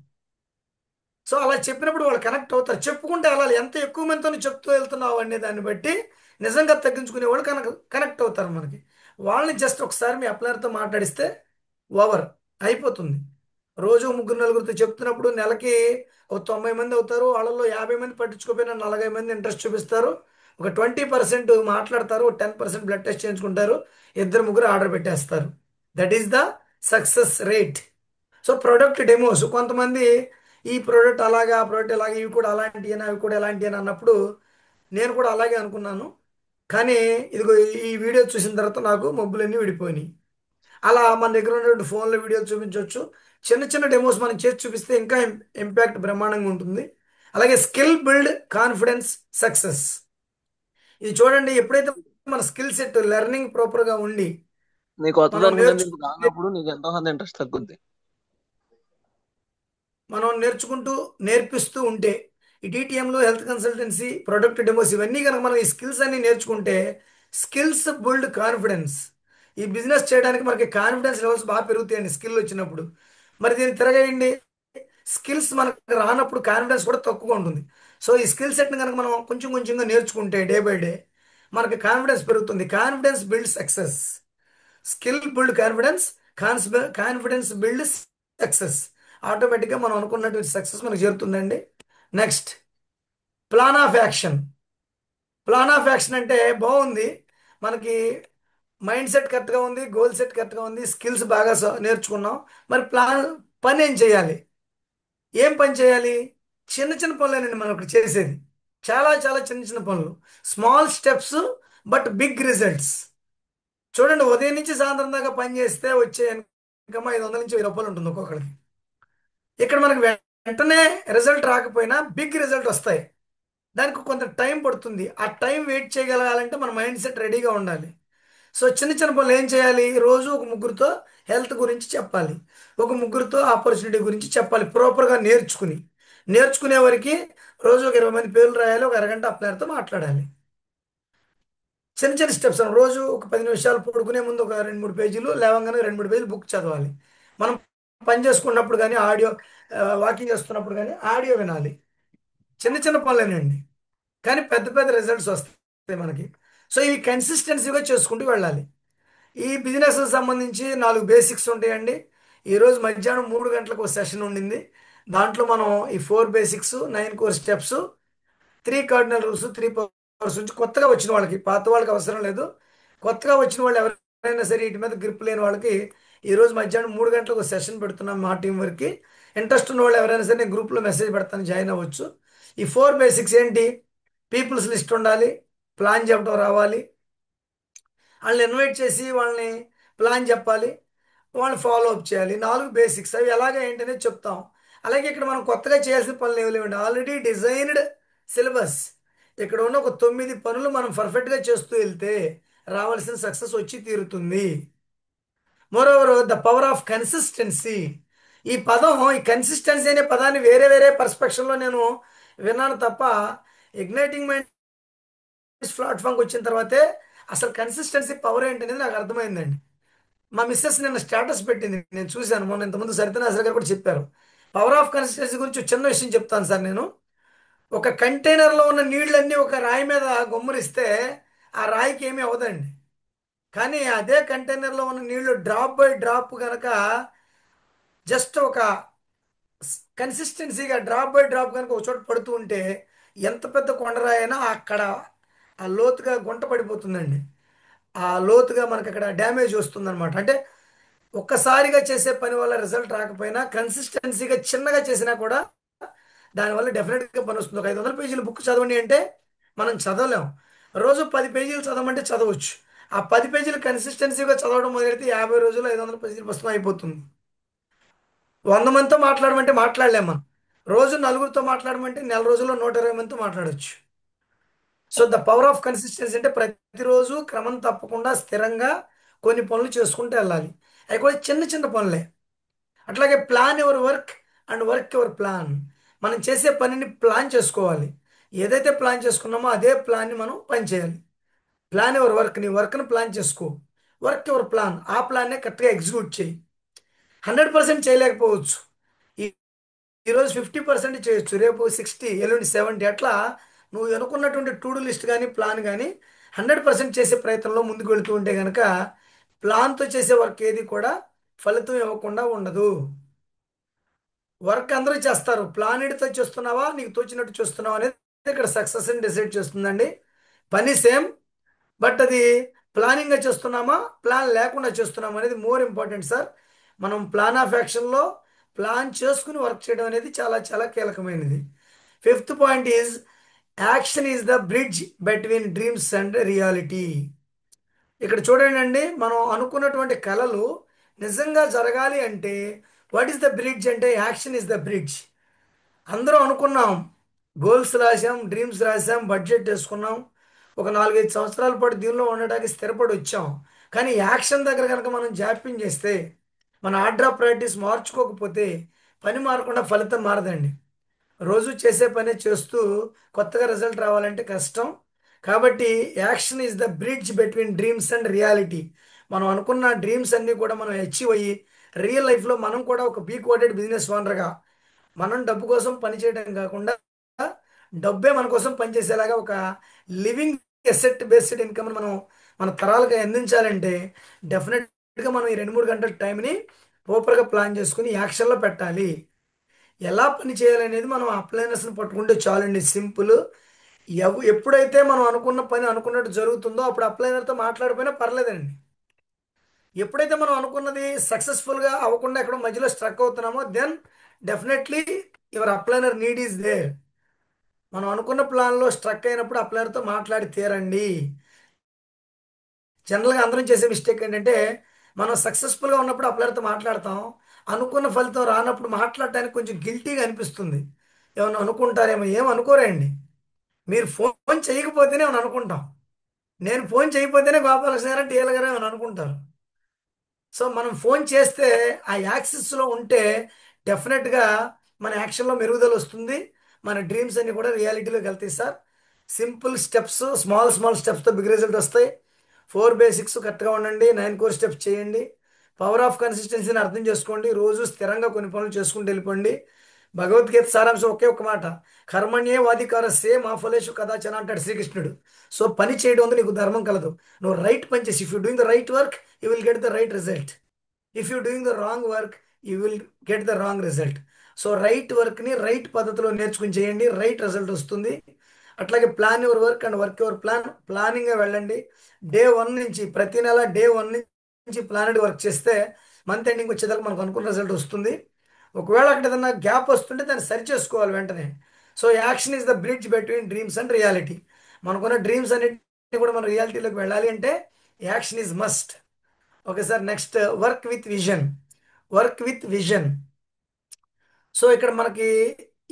సో అలా చెప్పినప్పుడు వాళ్ళు కనెక్ట్ అవుతారు. చెప్పుకుంటే వెళ్ళాలి. ఎంత ఎక్కువ మందితో నువ్వు చెప్తూ వెళ్తున్నావు అనే దాన్ని బట్టి నిజంగా తగ్గించుకునే వాళ్ళు కనెక్ట్ అవుతారు మనకి. వాళ్ళని జస్ట్ ఒకసారి మీ అప్లైనర్తో మాట్లాడిస్తే ఓవర్ అయిపోతుంది. రోజు 3, 4 చెప్తున్నప్పుడు నెలకి ఒక 90 మంది అవుతారు. వాళ్ళలో 50 మంది పట్టించుకోకపోయినా 40 మంది ఇంట్రెస్ట్ చూపిస్తారు. ఒక 20% మాట్లాడతారు, 10% బ్లడ్ టెస్ట్ చేయించుకుంటారు, 2, 3 ఆర్డర్ పెట్టేస్తారు. That is the success rate. So product demos, కొంతమంది ఈ ప్రోడక్ట్ అలాగా, ఆ ప్రోడక్ట్ ఇలాగే, ఇవి కూడా అలాంటివి అవి కూడా ఎలాంటి అని అన్నప్పుడు నేను కూడా అలాగే అనుకున్నాను. కానీ ఇదిగో ఈ వీడియో చూసిన తర్వాత నాకు మబ్బులన్నీ విడిపోయినాయి. అలా మన దగ్గర ఉన్నటువంటి ఫోన్లో వీడియోలు చూపించవచ్చు. చిన్న చిన్న డెమోస్ మనం చేసి చూపిస్తే ఇంకా ఇంపాక్ట్ బ్రహ్మాండంగా ఉంటుంది. అలాగే స్కిల్ బిల్డ్ కాన్ఫిడెన్స్ సక్సెస్. ఇది చూడండి, ఎప్పుడైతే మన స్కిల్ సెట్ లెర్నింగ్ ప్రాపర్గా ఉండి నీకు కొత్తది మనం అనుకునేది నీకు రానప్పుడు నీకు ఎంతో కొంత ఇంట్రెస్ట్ తగ్గుద్ది. నేర్చుకుంటూ నేర్పిస్తూ ఉంటే, ఈ టీటీఎంలో హెల్త్ కన్సల్టెన్సీ, ప్రొడక్ట్ డెమోస్, ఇవన్నీ కనుక మనం ఈ స్కిల్స్ అన్ని నేర్చుకుంటే, స్కిల్స్ బిల్డ్ కాన్ఫిడెన్స్. ఈ బిజినెస్ చేయడానికి మనకి కాన్ఫిడెన్స్ లెవెల్స్ బాగా పెరుగుతాయండి స్కిల్ వచ్చినప్పుడు. మరి దీన్ని తిరగేయండి, స్కిల్స్ మనకు రానప్పుడు కాన్ఫిడెన్స్ కూడా తక్కువగా ఉంటుంది. సో ఈ స్కిల్ సెట్ని కనుక మనం కొంచెం కొంచెంగా నేర్చుకుంటే డే బై డే మనకి కాన్ఫిడెన్స్ పెరుగుతుంది. Confidence build success. Skill build confidence, confidence build success. ఆటోమేటిక్గా మనం అనుకున్నటువంటి సక్సెస్ మనకు చేరుతుందండి. Next, plan of action. Plan of action అంటే బాగుంది, మనకి మైండ్ సెట్ కరెక్ట్గా ఉంది, గోల్ సెట్ కరెక్ట్గా ఉంది, స్కిల్స్ బాగా నేర్చుకున్నాం. మరి పని ఏం చేయాలి? ఏం పని చేయాలి? చిన్న చిన్న పనులేనండి మనం ఇక్కడ చేసేది. చాలా చాలా చిన్న చిన్న పనులు, small steps but big results. చూడండి, ఉదయం నుంచి సాయంత్రం దాకా పని చేస్తే వచ్చే ఇన్కమ్ 500 నుంచి 1000 రూపాయలు ఉంటుంది ఒక్కొక్కరికి. ఇక్కడ మనకు వెంటనే రిజల్ట్ రాకపోయినా బిగ్ రిజల్ట్ వస్తాయి. దానికి కొంత టైం పడుతుంది. ఆ టైం వెయిట్ చేయగలగాలంటే మన మైండ్ సెట్ రెడీగా ఉండాలి. సో చిన్న చిన్న పనులు ఏం చేయాలి? రోజు ఒక 3 హెల్త్ గురించి చెప్పాలి, ఒక 3 ఆపర్చునిటీ గురించి చెప్పాలి, ప్రాపర్గా నేర్చుకునే వరకు రోజు ఒక 20 మంది పేర్లు రాయాలి, ఒక అరగంట అప్లైనర్తో మాట్లాడాలి. చిన్న చిన్న స్టెప్స్. రోజు ఒక 10 నిమిషాలు పడుకునే ముందు ఒక 2, 3 పేజీలు, లేవగానే 2, 3 పేజీలు బుక్ చదవాలి. మనం పని చేసుకున్నప్పుడు కానీ ఆడియో, వాకింగ్ చేస్తున్నప్పుడు కానీ ఆడియో వినాలి. చిన్న చిన్న పనులేనండి, కానీ పెద్ద పెద్ద రిజల్ట్స్ వస్తాయి మనకి. సో ఇవి కన్సిస్టెన్సీగా చేసుకుంటూ వెళ్ళాలి. ఈ బిజినెస్ సంబంధించి 4 బేసిక్స్ ఉంటాయండి. ఈరోజు మధ్యాహ్నం 3 గంటలకు ఒక సెషన్ ఉండింది. దాంట్లో మనం ఈ 4 basics, 9 core steps, 3 cardinal rules, 3 powers నుంచి కొత్తగా వచ్చిన వాళ్ళకి, పాత వాళ్ళకి అవసరం లేదు, కొత్తగా వచ్చిన వాళ్ళు ఎవరైనా సరే వీటి మీద గ్రిప్ లేని వాళ్ళకి ఈరోజు మధ్యాహ్నం 3 గంటలకు ఒక సెషన్ పెడుతున్నాం మా టీం వరకు. ఇంట్రెస్ట్ ఉన్న వాళ్ళు ఎవరైనా సరే నేను గ్రూప్లో మెసేజ్ పెడతాను, జాయిన్ అవ్వచ్చు. ఈ 4 బేసిక్స్ ఏంటి? పీపుల్స్ లిస్ట్ ఉండాలి, ప్లాన్ చెప్పడం రావాలి, వాళ్ళని ఇన్వైట్ చేసి వాళ్ళని ప్లాన్ చెప్పాలి, వాళ్ళని ఫాలో అప్ చేయాలి. 4 బేసిక్స్, అవి ఎలాగ ఏంటనేది చెప్తాం. అలాగే ఇక్కడ మనం కొత్తగా చేయాల్సిన పనులు ఏమి లేవండి, ఆల్రెడీ డిజైన్డ్ సిలబస్. ఇక్కడ ఉన్న ఒక 9 పనులు మనం పర్ఫెక్ట్గా చేస్తూ వెళ్తే రావాల్సిన సక్సెస్ వచ్చి తీరుతుంది. Moreover the power of consistency. ఈ పదం, ఈ కన్సిస్టెన్సీ అనే పదాన్ని వేరే వేరే పర్స్పెక్షన్లో నేను విన్నాను తప్ప, ఇగ్నైటింగ్ మైండ్స్ ప్లాట్ఫామ్కి వచ్చిన తర్వాతే అసలు కన్సిస్టెన్సీ పవర్ ఏంటనేది నాకు అర్థమైందండి. మా మిస్సెస్ నిన్న స్టేటస్ పెట్టింది, నేను చూశాను. మొన్న ఇంతకుముందు సరితనాశ్వర్ గారు కూడా చెప్పారు. పవర్ ఆఫ్ కన్సిస్టెన్సీ గురించి ఒక చిన్న విషయం చెప్తాను సార్. నేను ఒక కంటైనర్లో ఉన్న నీళ్ళన్నీ ఒక రాయి మీద గుమ్మరిస్తే ఆ రాయికి ఏమీ అవ్వదండి. కానీ అదే కంటైనర్లో ఉన్న నీళ్లు డ్రాప్ బై డ్రాప్ కనుక, జస్ట్ ఒక కన్సిస్టెన్సీగా డ్రాప్ బై డ్రాప్ కనుక ఒక చోట పడుతూ ఉంటే ఎంత పెద్ద కొండరాయి అయినా అక్కడ ఆ లోతుగా గుంట పడిపోతుందండి. ఆ లోతుగా మనకి అక్కడ డ్యామేజ్ వస్తుందన్నమాట. అంటే ఒక్కసారిగా చేసే పని వల్ల రిజల్ట్ రాకపోయినా కన్సిస్టెన్సీగా చిన్నగా చేసినా కూడా దానివల్ల డెఫినెట్గా పని వస్తుంది. ఒక 500 పేజీల బుక్ చదవండి అంటే మనం చదవలేం. రోజు 10 పేజీలు చదవమంటే చదవచ్చు. ఆ 10 పేజీలు కన్సిస్టెన్సీగా చదవడం మొదలెడితే 50 రోజుల్లో 500 పేజీల పుస్తకం అయిపోతుంది. 100 మందితో మాట్లాడమంటే మాట్లాడలేం మనం. రోజు నలుగురితో మాట్లాడమంటే నెల రోజుల్లో 120 మందితో మాట్లాడొచ్చు. So the power of consistency అంటే ప్రతిరోజు క్రమం తప్పకుండా స్థిరంగా కొన్ని పనులు చేసుకుంటూ వెళ్ళాలి. అవి కూడా చిన్న చిన్న పనులే. అట్లాగే plan your work and work your plan. మనం చేసే పనిని ప్లాన్ చేసుకోవాలి. ఏదైతే ప్లాన్ చేసుకున్నామో అదే ప్లాన్ని మనం పని చేయాలి. ప్లాన్ యువర్ వర్క్, నీ వర్క్ని ప్లాన్ చేసుకో. వర్క్ యువర్ ప్లాన్, ఆ ప్లాన్నే కరెక్ట్గా ఎగ్జిక్యూట్ చేయి. 100% చేయలేకపోవచ్చు. ఈ- ఈరోజు 50% చేయొచ్చు, రేపు 60, ఎల్లుండి 70. అట్లా నువ్వు అనుకున్నటువంటి టు డూ లిస్ట్ కానీ ప్లాన్ కానీ 100% చేసే ప్రయత్నంలో ముందుకు వెళుతూ ఉంటే కనుక ప్లాన్తో చేసే వర్క్ ఏది కూడా ఫలితం ఇవ్వకుండా ఉండదు. వర్క్ అందరూ చేస్తారు, ప్లానెడ్తో చేస్తున్నావా నీకు తోచినట్టు చేస్తున్నావా అనేది ఇక్కడ సక్సెస్ని డిసైడ్ చేస్తుందండి. పని సేమ్, బట్ అది ప్లానింగ్గా చేస్తున్నామా ప్లాన్ లేకుండా చేస్తున్నామా అనేది మోర్ ఇంపార్టెంట్ సార్. మనం ప్లాన్ ఆఫ్ యాక్షన్లో ప్లాన్ చేసుకుని వర్క్ చేయడం అనేది చాలా చాలా కీలకమైనది. Fifth point is action is the bridge between dreams and reality. ఇక్కడ చూడండి అండి, మనం అనుకున్నటువంటి కళలు నిజంగా జరగాలి అంటే వాట్ ఈస్ ద బ్రిడ్జ్ అంటే యాక్షన్ ఈజ్ ద బ్రిడ్జ్. అందరం అనుకున్నాం, గోల్స్ రాసాం, డ్రీమ్స్ రాసాం, బడ్జెట్ వేసుకున్నాం, ఒక 4-5 సంవత్సరాల పాటు దీనిలో ఉండడానికి స్థిరపడి వచ్చాం. కానీ యాక్షన్ దగ్గర కనుక మనం జాప్యం చేస్తే, మన ఆర్డర్ ఆఫ్ ప్రాక్టీస్ మార్చుకోకపోతే పని మారకుండా ఫలితం మారదండి. రోజు చేసే పని చేస్తూ కొత్తగా రిజల్ట్ రావాలంటే కష్టం. కాబట్టి action is the bridge between dreams and reality. మనం అనుకున్న డ్రీమ్స్ అన్నీ కూడా మనం అచీవ్ అయ్యి రియల్ లైఫ్లో మనం కూడా ఒక బీ కోటెడ్ బిజినెస్ ఓనర్గా మనం డబ్బు కోసం పనిచేయడం కాకుండా డబ్బే మన కోసం పనిచేసేలాగా ఒక లివింగ్ ఎసెట్ బేస్డ్ ఇన్కమ్ని మనం మన తరాలకు అందించాలంటే డెఫినెట్గా మనం ఈ 2-3 గంటల టైంని ప్రాపర్గా ప్లాన్ చేసుకుని యాక్షన్లో పెట్టాలి. ఎలా పని చేయాలనేది మనం అప్లైనర్స్ని పట్టుకుంటే చాలండి, సింపుల్. ఎప్పుడైతే మనం అనుకున్న పని అనుకున్నట్టు జరుగుతుందో అప్పుడు అప్లైనర్తో మాట్లాడిపోయినా పర్లేదండి. ఎప్పుడైతే మనం అనుకున్నది సక్సెస్ఫుల్గా అవ్వకుండా ఎక్కడో మధ్యలో స్ట్రక్ అవుతున్నామో then definitely your upliner need is there. మనం అనుకున్న ప్లాన్లో స్ట్రక్ అయినప్పుడు అప్లైనర్తో మాట్లాడి తీరండి. జనరల్గా అందరం చేసే మిస్టేక్ ఏంటంటే మనం సక్సెస్ఫుల్గా ఉన్నప్పుడు అప్లైనర్తో మాట్లాడతాం, అనుకున్న ఫలితం రానప్పుడు మాట్లాడటానికి కొంచెం గిల్టీగా అనిపిస్తుంది. ఏమన్నా అనుకుంటారేమో, ఏం అనుకోరండి. మీరు ఫోన్ చేయకపోతేనే ఏమని అనుకుంటాం. నేను ఫోన్ చేయకపోతేనే గోపాలకృష్ణ గారు టీఎల్ గారు ఏమని అనుకుంటారు. సో మనం ఫోన్ చేస్తే ఆ యాక్సెస్లో ఉంటే డెఫినెట్గా మన యాక్షన్లో మెరుగుదల వస్తుంది. మన డ్రీమ్స్ అన్ని కూడా రియాలిటీలోకి వెళ్తాయి sir. Simple steps, small small స్టెప్స్తో బిగ్ రిజల్ట్ వస్తాయి. 4 బేసిక్స్ కరెక్ట్గా ఉండండి, 9 కోర్ స్టెప్స్ చేయండి. పవర్ ఆఫ్ కన్సిస్టెన్సీని అర్థం చేసుకోండి, రోజు స్థిరంగా కొన్ని పనులు చేసుకుంటూ వెళ్ళిపోండి. భగవద్గీత సారాంశం ఒకే ఒక మాట, కర్మణ్యే వాధికారస్యే మా ఫలేషు కదాచన అంటాడు శ్రీకృష్ణుడు. సో పని చేయడం వల్ల నీకు ధర్మం కలదు. నువ్వు రైట్ పని చేసి, if you doing the right work you will get the right result. If you doing the wrong work you will get the wrong result. So right వర్క్ని రైట్ పద్ధతిలో నేర్చుకుని చేయండి, రైట్ రిజల్ట్ వస్తుంది. అట్లాగే plan your work and work your plan. ప్లానింగ్గా వెళ్ళండి. Day 1 నుంచి, ప్రతి నెల డే 1 నుంచి ప్లానెడ్ వర్క్ చేస్తే మంత్ ఎండింగ్ వచ్చేదాకా మనకు అనుకున్న రిజల్ట్ వస్తుంది. ఒకవేళ అక్కడ ఏదన్నా గ్యాప్ వస్తుంటే దాన్ని సరి చేసుకోవాలి వెంటనే. So action is the bridge between dreams and reality. మనకున్న డ్రీమ్స్ అన్నిటిని కూడా మన రియాలిటీలోకి వెళ్ళాలి అంటే action is must. Okay sir, next work with vision. Work with vision. So ఇక్కడ మనకి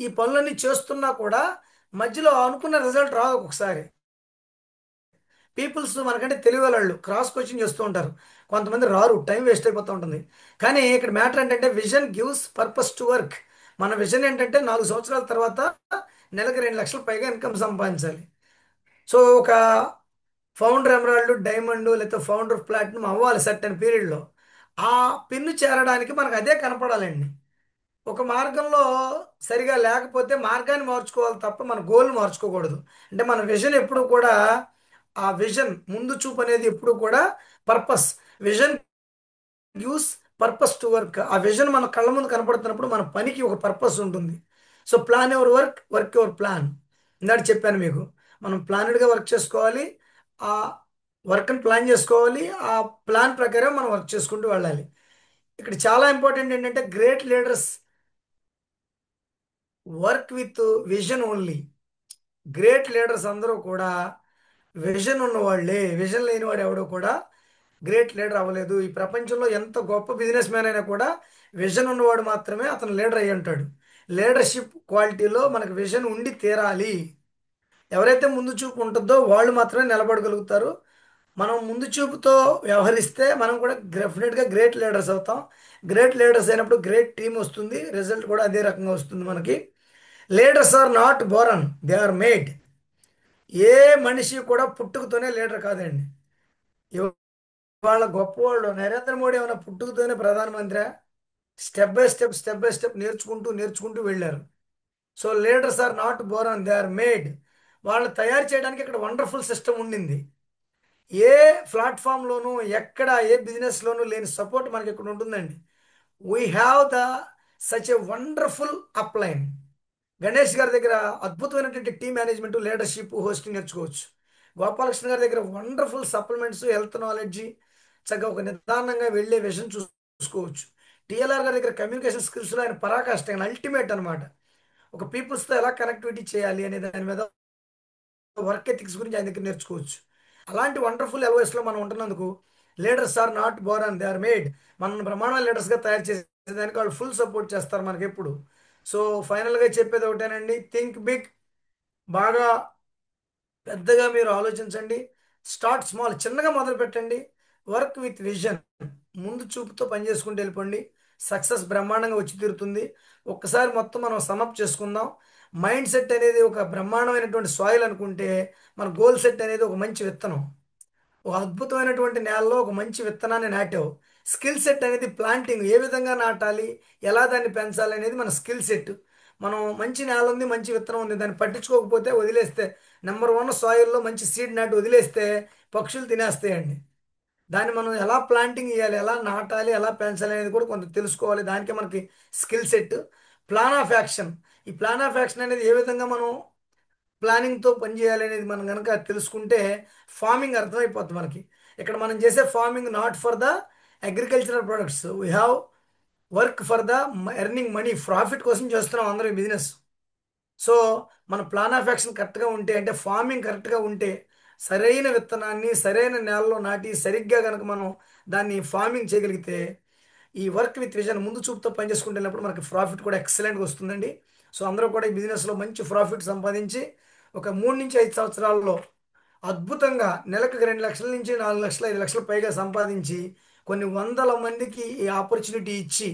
ఈ పనులన్నీ చేస్తున్నా కూడా మధ్యలో అనుకున్న రిజల్ట్ రాదు. ఒక్కొక్కసారి పీపుల్స్ మనకంటే తెలివి వాళ్ళు క్రాస్ కోచింగ్ చేస్తూ ఉంటారు, కొంతమంది రారు, టైం వేస్ట్ అయిపోతూ ఉంటుంది. కానీ ఇక్కడ మ్యాటర్ ఏంటంటే vision gives purpose to work. మన విజన్ ఏంటంటే 4 సంవత్సరాల తర్వాత నెలకు 2 లక్షల పైగా ఇన్కమ్ సంపాదించాలి. సో ఒక ఫౌండర్ ఎమరాల్డ్, డైమండ్ లేకపోతే ఫౌండర్ ప్లాటినం అవ్వాలి సర్టెన్ పీరియడ్లో. ఆ పిన్ను చేరడానికి మనకు అదే కనపడాలండి. ఒక మార్గంలో సరిగా లేకపోతే మార్గాన్ని మార్చుకోవాలి తప్ప మన గోల్ మార్చుకోకూడదు. అంటే మన విజన్ ఎప్పుడు కూడా, ఆ విజన్ ముందు చూపు అనేది ఎప్పుడు కూడా purpose. Vision gives purpose to work. ఆ విజన్ మన కళ్ళ ముందు కనపడుతున్నప్పుడు మన పనికి ఒక పర్పస్ ఉంటుంది. So plan your work, work your plan. ఇందాక చెప్పాను మీకు, మనం ప్లానెడ్గా వర్క్ చేసుకోవాలి, ఆ వర్క్ని ప్లాన్ చేసుకోవాలి, ఆ ప్లాన్ ప్రకారం మనం వర్క్ చేసుకుంటూ వెళ్ళాలి. ఇక్కడ చాలా ఇంపార్టెంట్ ఏంటంటే great leaders work with vision only. Great leaders అందరూ కూడా విజన్ ఉన్నవాళ్ళే. విజన్ లేనివాడు ఎవడో కూడా గ్రేట్ లీడర్ అవ్వలేదు. ఈ ప్రపంచంలో ఎంత గొప్ప బిజినెస్ మ్యాన్ అయినా కూడా విజన్ ఉన్నవాడు మాత్రమే అతను లీడర్ అయ్యి ఉంటాడు. లీడర్షిప్ క్వాలిటీలో మనకు విజన్ ఉండి తీరాలి. ఎవరైతే ముందు చూపు ఉంటుందో వాళ్ళు మాత్రమే నిలబడగలుగుతారు. మనం ముందు చూపుతో వ్యవహరిస్తే మనం కూడా డెఫినెట్గా గ్రేట్ లీడర్స్ అవుతాం. గ్రేట్ లీడర్స్ అయినప్పుడు గ్రేట్ టీం వస్తుంది. రిజల్ట్ కూడా అదే రకంగా వస్తుంది మనకి. Leaders are not born, they are made. ఏ మనిషి కూడా పుట్టుకతోనే లీడర్ కాదండి. ఇవాళ గొప్పవాళ్ళు నరేంద్ర మోడీ ఏమైనా పుట్టుకతోనే ప్రధానమంత్రి? స్టెప్ బై స్టెప్ నేర్చుకుంటూ నేర్చుకుంటూ వెళ్ళారు. So leaders are not born, they are made. వాళ్ళని తయారు చేయడానికి ఇక్కడ వండర్ఫుల్ సిస్టమ్ ఉండింది. ఏ ప్లాట్ఫామ్లోనూ ఎక్కడ ఏ బిజినెస్లోనూ లేని సపోర్ట్ మనకి ఇక్కడ ఉంటుందండి. We have the such a wonderful upline. Ganesh గారి దగ్గర అద్భుతమైనటువంటి టీమ్ మేనేజ్మెంట్, లీడర్షిప్, హోస్టింగ్ నేర్చుకోవచ్చు. గోపాలకృష్ణ గారి దగ్గర వండర్ఫుల్ సప్లిమెంట్స్, హెల్త్ నాలెడ్జి, చక్కగా ఒక నిదానంగా వెళ్ళే విషయం చూసుకోవచ్చు. టిఎల్ఆర్ గారి దగ్గర కమ్యూనికేషన్ స్కిల్స్లో ఆయన పరాకాష్ట, ఆయన అల్టిమేట్ అనమాట. ఒక పీపుల్స్తో ఎలా కనెక్టివిటీ చేయాలి అనే దాని మీద, వర్క్ ఎథిక్స్ గురించి ఆయన దగ్గర నేర్చుకోవచ్చు. అలాంటి వండర్ఫుల్ ఎల్ఓఎస్లో మనం ఉంటున్నందుకు leaders are not born, they are made. మన బ్రహ్మాండ లీడర్స్గా తయారు చేసేదానికి వాళ్ళు ఫుల్ సపోర్ట్ చేస్తారు మనకి ఎప్పుడు. సో ఫైనల్గా చెప్పేది ఒకటేనండి, థింక్ బిగ్. బాగా పెద్దగా మీరు ఆలోచించండి. స్టార్ట్ స్మాల్, చిన్నగా మొదలు పెట్టండి. వర్క్ విత్ విజన్, ముందు చూపుతో పనిచేసుకుంటూ వెళ్ళిపోండి. సక్సెస్ బ్రహ్మాండంగా వచ్చి తీరుతుంది. ఒక్కసారి మొత్తం మనం సమప్ చేసుకుందాం. మైండ్ సెట్ అనేది ఒక బ్రహ్మాండమైనటువంటి సాయిల్ అనుకుంటే, మన గోల్ సెట్ అనేది ఒక మంచి విత్తనం. ఒక అద్భుతమైనటువంటి నేలలో ఒక మంచి విత్తనాన్ని నాటావు. స్కిల్ సెట్ అనేది ప్లాంటింగ్, ఏ విధంగా నాటాలి, ఎలా దాన్ని పెంచాలి అనేది మన స్కిల్ సెట్. మనం మంచి నేల ఉంది, మంచి విత్తనం ఉంది, దాన్ని పట్టించుకోకపోతే వదిలేస్తే, నెంబర్ వన్ సాయిల్లో మంచి సీడ్ నాటి వదిలేస్తే పక్షులు తినేస్తాయండి. దాన్ని మనం ఎలా ప్లాంటింగ్ చేయాలి, ఎలా నాటాలి, ఎలా పెంచాలి అనేది కూడా కొంత తెలుసుకోవాలి. దానికే మనకి skill set. Plan of action, ఈ ప్లాన్ ఆఫ్ యాక్షన్ అనేది ఏ విధంగా మనం ప్లానింగ్తో పనిచేయాలి అనేది మనం కనుక తెలుసుకుంటే ఫార్మింగ్ అర్థమైపోతుంది మనకి. ఇక్కడ మనం చేసే farming not for the agricultural products, we have work for the earning money, profit కోసం చేస్తున్నాం అందరం బిజినెస్. సో మన ప్లాన్ ఆఫ్ యాక్షన్ కరెక్ట్గా ఉంటే, అంటే ఫార్మింగ్ కరెక్ట్గా ఉంటే, సరైన విత్తనాన్ని సరైన నేలలో నాటి సరిగ్గా కనుక మనం దాన్ని ఫార్మింగ్ చేయగలిగితే, ఈ వర్క్ విత్ విజన్ ముందు చూపుతో పనిచేసుకుంటూ వెళ్ళినప్పుడు మనకి ప్రాఫిట్ కూడా ఎక్సలెంట్గా వస్తుందండి. సో అందరూ కూడా ఈ బిజినెస్లో మంచి ప్రాఫిట్ సంపాదించి ఒక 3 నుంచి 5 సంవత్సరాల్లో అద్భుతంగా నెలకు 2 లక్షల నుంచి 4 లక్షలు, 5 లక్షలు పైగా సంపాదించి కొన్ని వందల మందికి ఈ ఆపర్చునిటీ ఇచ్చి,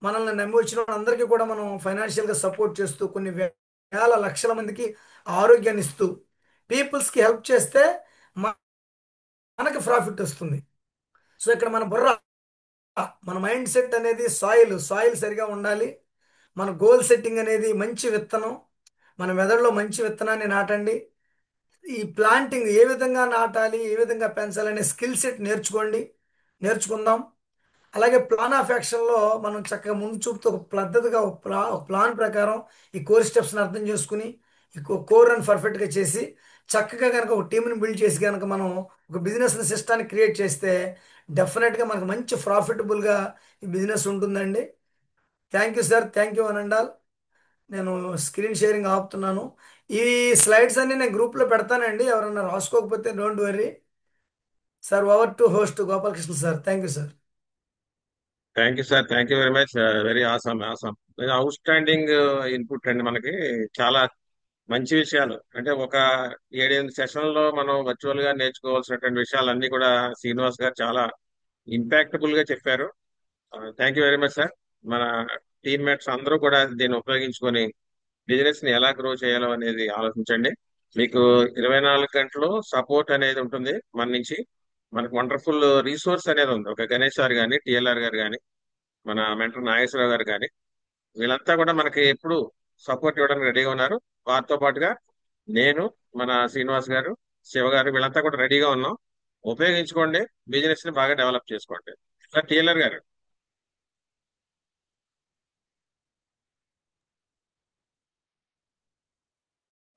మనల్ని నమ్మి వచ్చిన వాళ్ళందరికీ కూడా మనం ఫైనాన్షియల్గా సపోర్ట్ చేస్తూ కొన్ని వేల లక్షల మందికి ఆరోగ్యాన్ని ఇస్తూ పీపుల్స్కి హెల్ప్ చేస్తే మనకి ప్రాఫిట్ వస్తుంది. సో ఇక్కడ మన బుర్ర, మన మైండ్ సెట్ అనేది సాయిల్ సరిగా ఉండాలి. మన గోల్ సెట్టింగ్ అనేది మంచి విత్తనం, మన మెదడులో మంచి విత్తనాన్ని నాటండి. ఈ ప్లాంటింగ్ ఏ విధంగా నాటాలి, ఏ విధంగా పెంచాలనే స్కిల్ సెట్ నేర్చుకుందాం. అలాగే ప్లాన్ ఆఫ్ యాక్షన్లో మనం చక్కగా ముందు చూపుతూ ఒక పద్ధతిగా ఒక ప్లాన్ ప్రకారం ఈ కోర్ స్టెప్స్ని అర్థం చేసుకుని ఈ కోర్ రన్ పర్ఫెక్ట్గా చేసి చక్కగా కనుక ఒక టీంని బిల్డ్ చేసి కనుక మనం ఒక బిజినెస్ సిస్టాన్ని క్రియేట్ చేస్తే డెఫినెట్గా మనకు మంచి ప్రాఫిటబుల్గా ఈ బిజినెస్ ఉంటుందండి. Thank you sir, thank you అనండాల్. నేను స్క్రీన్ షేరింగ్ ఆపుతున్నాను. ఈ స్లైడ్స్ అన్ని నేను గ్రూప్లో పెడతానండి, ఎవరన్నా రాసుకోకపోతే don't worry. Sir over to host Gopalakrishna sir. Thank you sir. Thank you sir, thank you very much. Very awesome awesome, outstanding input అండి. మనకి చాలా మంచి విషయాలు, అంటే ఒక 7-8 సెషన్లో మనం వర్చువల్ గా నేర్చుకోవాల్సినటువంటి విషయాలన్నీ కూడా శ్రీనివాస్ గారు చాలా ఇంపాక్టబుల్ గా చెప్పారు. Thank you very much sir. మన టీమ్మేట్స్ అందరూ కూడా దీన్ని ఉపయోగించుకొని బిజినెస్ ని ఎలా గ్రో చేయాలో అనేది ఆలోచించండి. మీకు 24 గంటలు సపోర్ట్ అనేది ఉంటుంది మన నుంచి. మనకు వండర్ఫుల్ రీసోర్స్ అనేది ఉంది. ఒక గణేష్ సార్ కానీ, టిఎల్ఆర్ గారు కానీ, మన మెంటర్ నాగేశ్వరరావు గారు కానీ, వీళ్ళంతా కూడా మనకి ఎప్పుడు సపోర్ట్ ఇవ్వడానికి రెడీగా ఉన్నారు. వారితో పాటుగా నేను, మన శ్రీనివాస్ గారు, శివ గారు, వీళ్ళంతా కూడా రెడీగా ఉన్నాం. ఉపయోగించుకోండి, బిజినెస్ ని బాగా డెవలప్ చేసుకోండి. సార్ టిఎల్ఆర్ గారు.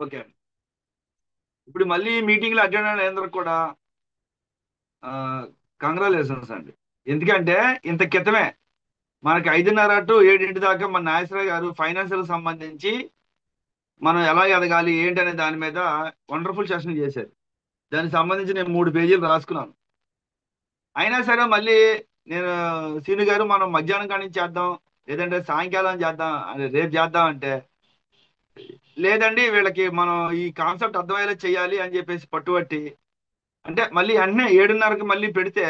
ఓకే అండి. ఇప్పుడు మళ్ళీ మీటింగ్ లో అటెండ్ అయిన అందరికి కూడా కంగ్రాచులేషన్స్ అండి. ఎందుకంటే ఇంత క్రితమే మనకి 5:30 టు 7 దాకా మన నాగేశ్వరరావు గారు ఫైనాన్షియల్ సంబంధించి మనం ఎలా ఎదగాలి ఏంటి అనే దాని మీద వండర్ఫుల్ సెషన్ చేశారు. దానికి సంబంధించి నేను 3 పేజీలు రాసుకున్నాను. అయినా సరే మళ్ళీ నేను సీను గారు మనం మధ్యాహ్నం కాడి నుంచి చేద్దాం, లేదంటే సాయంకాలం చేద్దాం, రేపు చేద్దాం అంటే, లేదండి వీళ్ళకి మనం ఈ కాన్సెప్ట్ అర్థమయ్యేలా చేయాలి అని చెప్పేసి పట్టుబట్టి, అంటే మళ్ళీ వెంటనే 7:30కి మళ్ళీ పెడితే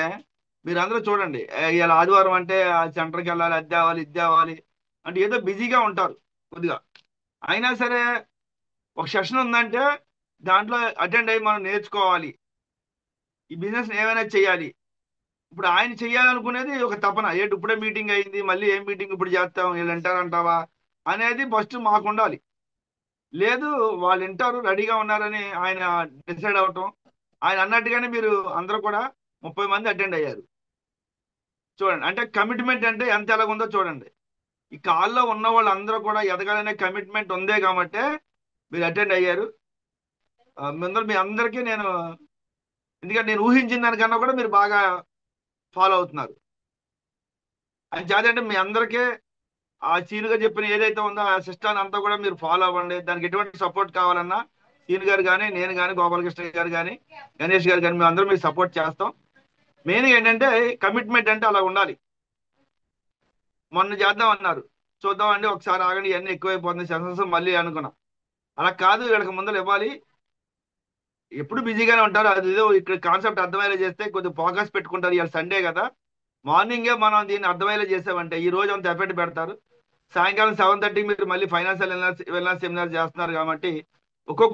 మీరు అందరూ చూడండి, ఇలా ఆదివారం అంటే ఆ సెంటర్కి వెళ్ళాలి, అది తేవాలి, ఇది తేవాలి అంటే ఏదో బిజీగా ఉంటారు కొద్దిగా. అయినా సరే ఒక సెషన్ ఉందంటే దాంట్లో అటెండ్ అయ్యి మనం నేర్చుకోవాలి, ఈ బిజినెస్ ఏమైనా చేయాలి. ఇప్పుడు ఆయన చేయాలనుకునేది ఒక తపన, ఏంటి ఇప్పుడే మీటింగ్ అయింది, మళ్ళీ ఏం మీటింగ్ ఇప్పుడు చేస్తాం, వీళ్ళు వింటారంటావా అనేది ఫస్ట్ మాకు ఉండాలి. లేదు వాళ్ళు వింటారు, రెడీగా ఉన్నారని ఆయన డిసైడ్ అవటం. ఆయన అన్నట్టుగానే మీరు అందరూ కూడా 30 మంది అటెండ్ అయ్యారు. చూడండి, అంటే కమిట్మెంట్ అంటే ఎంత ఎలాగుందో చూడండి. ఈ కాల్లో ఉన్న వాళ్ళందరూ కూడా ఎదగాలనే కమిట్మెంట్ ఉందే కాబట్టి మీరు అటెండ్ అయ్యారు. మీ అందరికీ నేను, ఎందుకంటే నేను ఊహించిన దానికన్నా కూడా మీరు బాగా ఫాలో అవుతున్నారు. అది చేతంటే మీ అందరికీ ఆ సీనుగా చెప్పిన ఏదైతే ఉందో ఆ సిస్టాన్ని అంతా కూడా మీరు ఫాలో అవ్వండి. దానికి ఎటువంటి సపోర్ట్ కావాలన్నా సీను గారు కానీ, నేను కానీ, గోపాలకృష్ణ గారు కానీ, గణేష్ గారు కానీ, మేము అందరం మీకు సపోర్ట్ చేస్తాం. మెయిన్ ఏంటంటే కమిట్మెంట్ అంటే అలా ఉండాలి. మొన్న చేద్దాం అన్నారు, చూద్దాం అండి ఒకసారి ఆగండి, ఇవన్నీ ఎక్కువైపోతుంది సెషన్స్ మళ్ళీ అనుకున్నాం. అలా కాదు, వీళ్ళకి ముందర ఇవ్వాలి. ఎప్పుడు బిజీగానే ఉంటారు, అది ఏదో ఇక్కడ కాన్సెప్ట్ అర్థమయ్యేలా చేస్తే కొద్దిగా ఫోకస్ పెట్టుకుంటారు. ఇవాళ సండే కదా, మార్నింగే మనం దీన్ని అర్థమయ్యేలా చేసామంటే ఈ రోజు అంత ఎఫెక్ట్ పెడతారు. సాయంకాలం 7:30 మీరు మళ్ళీ ఫైనాన్షియల్ వెల్నెస్ సెమినార్ చేస్తున్నారు కాబట్టి ఒక్కొక్క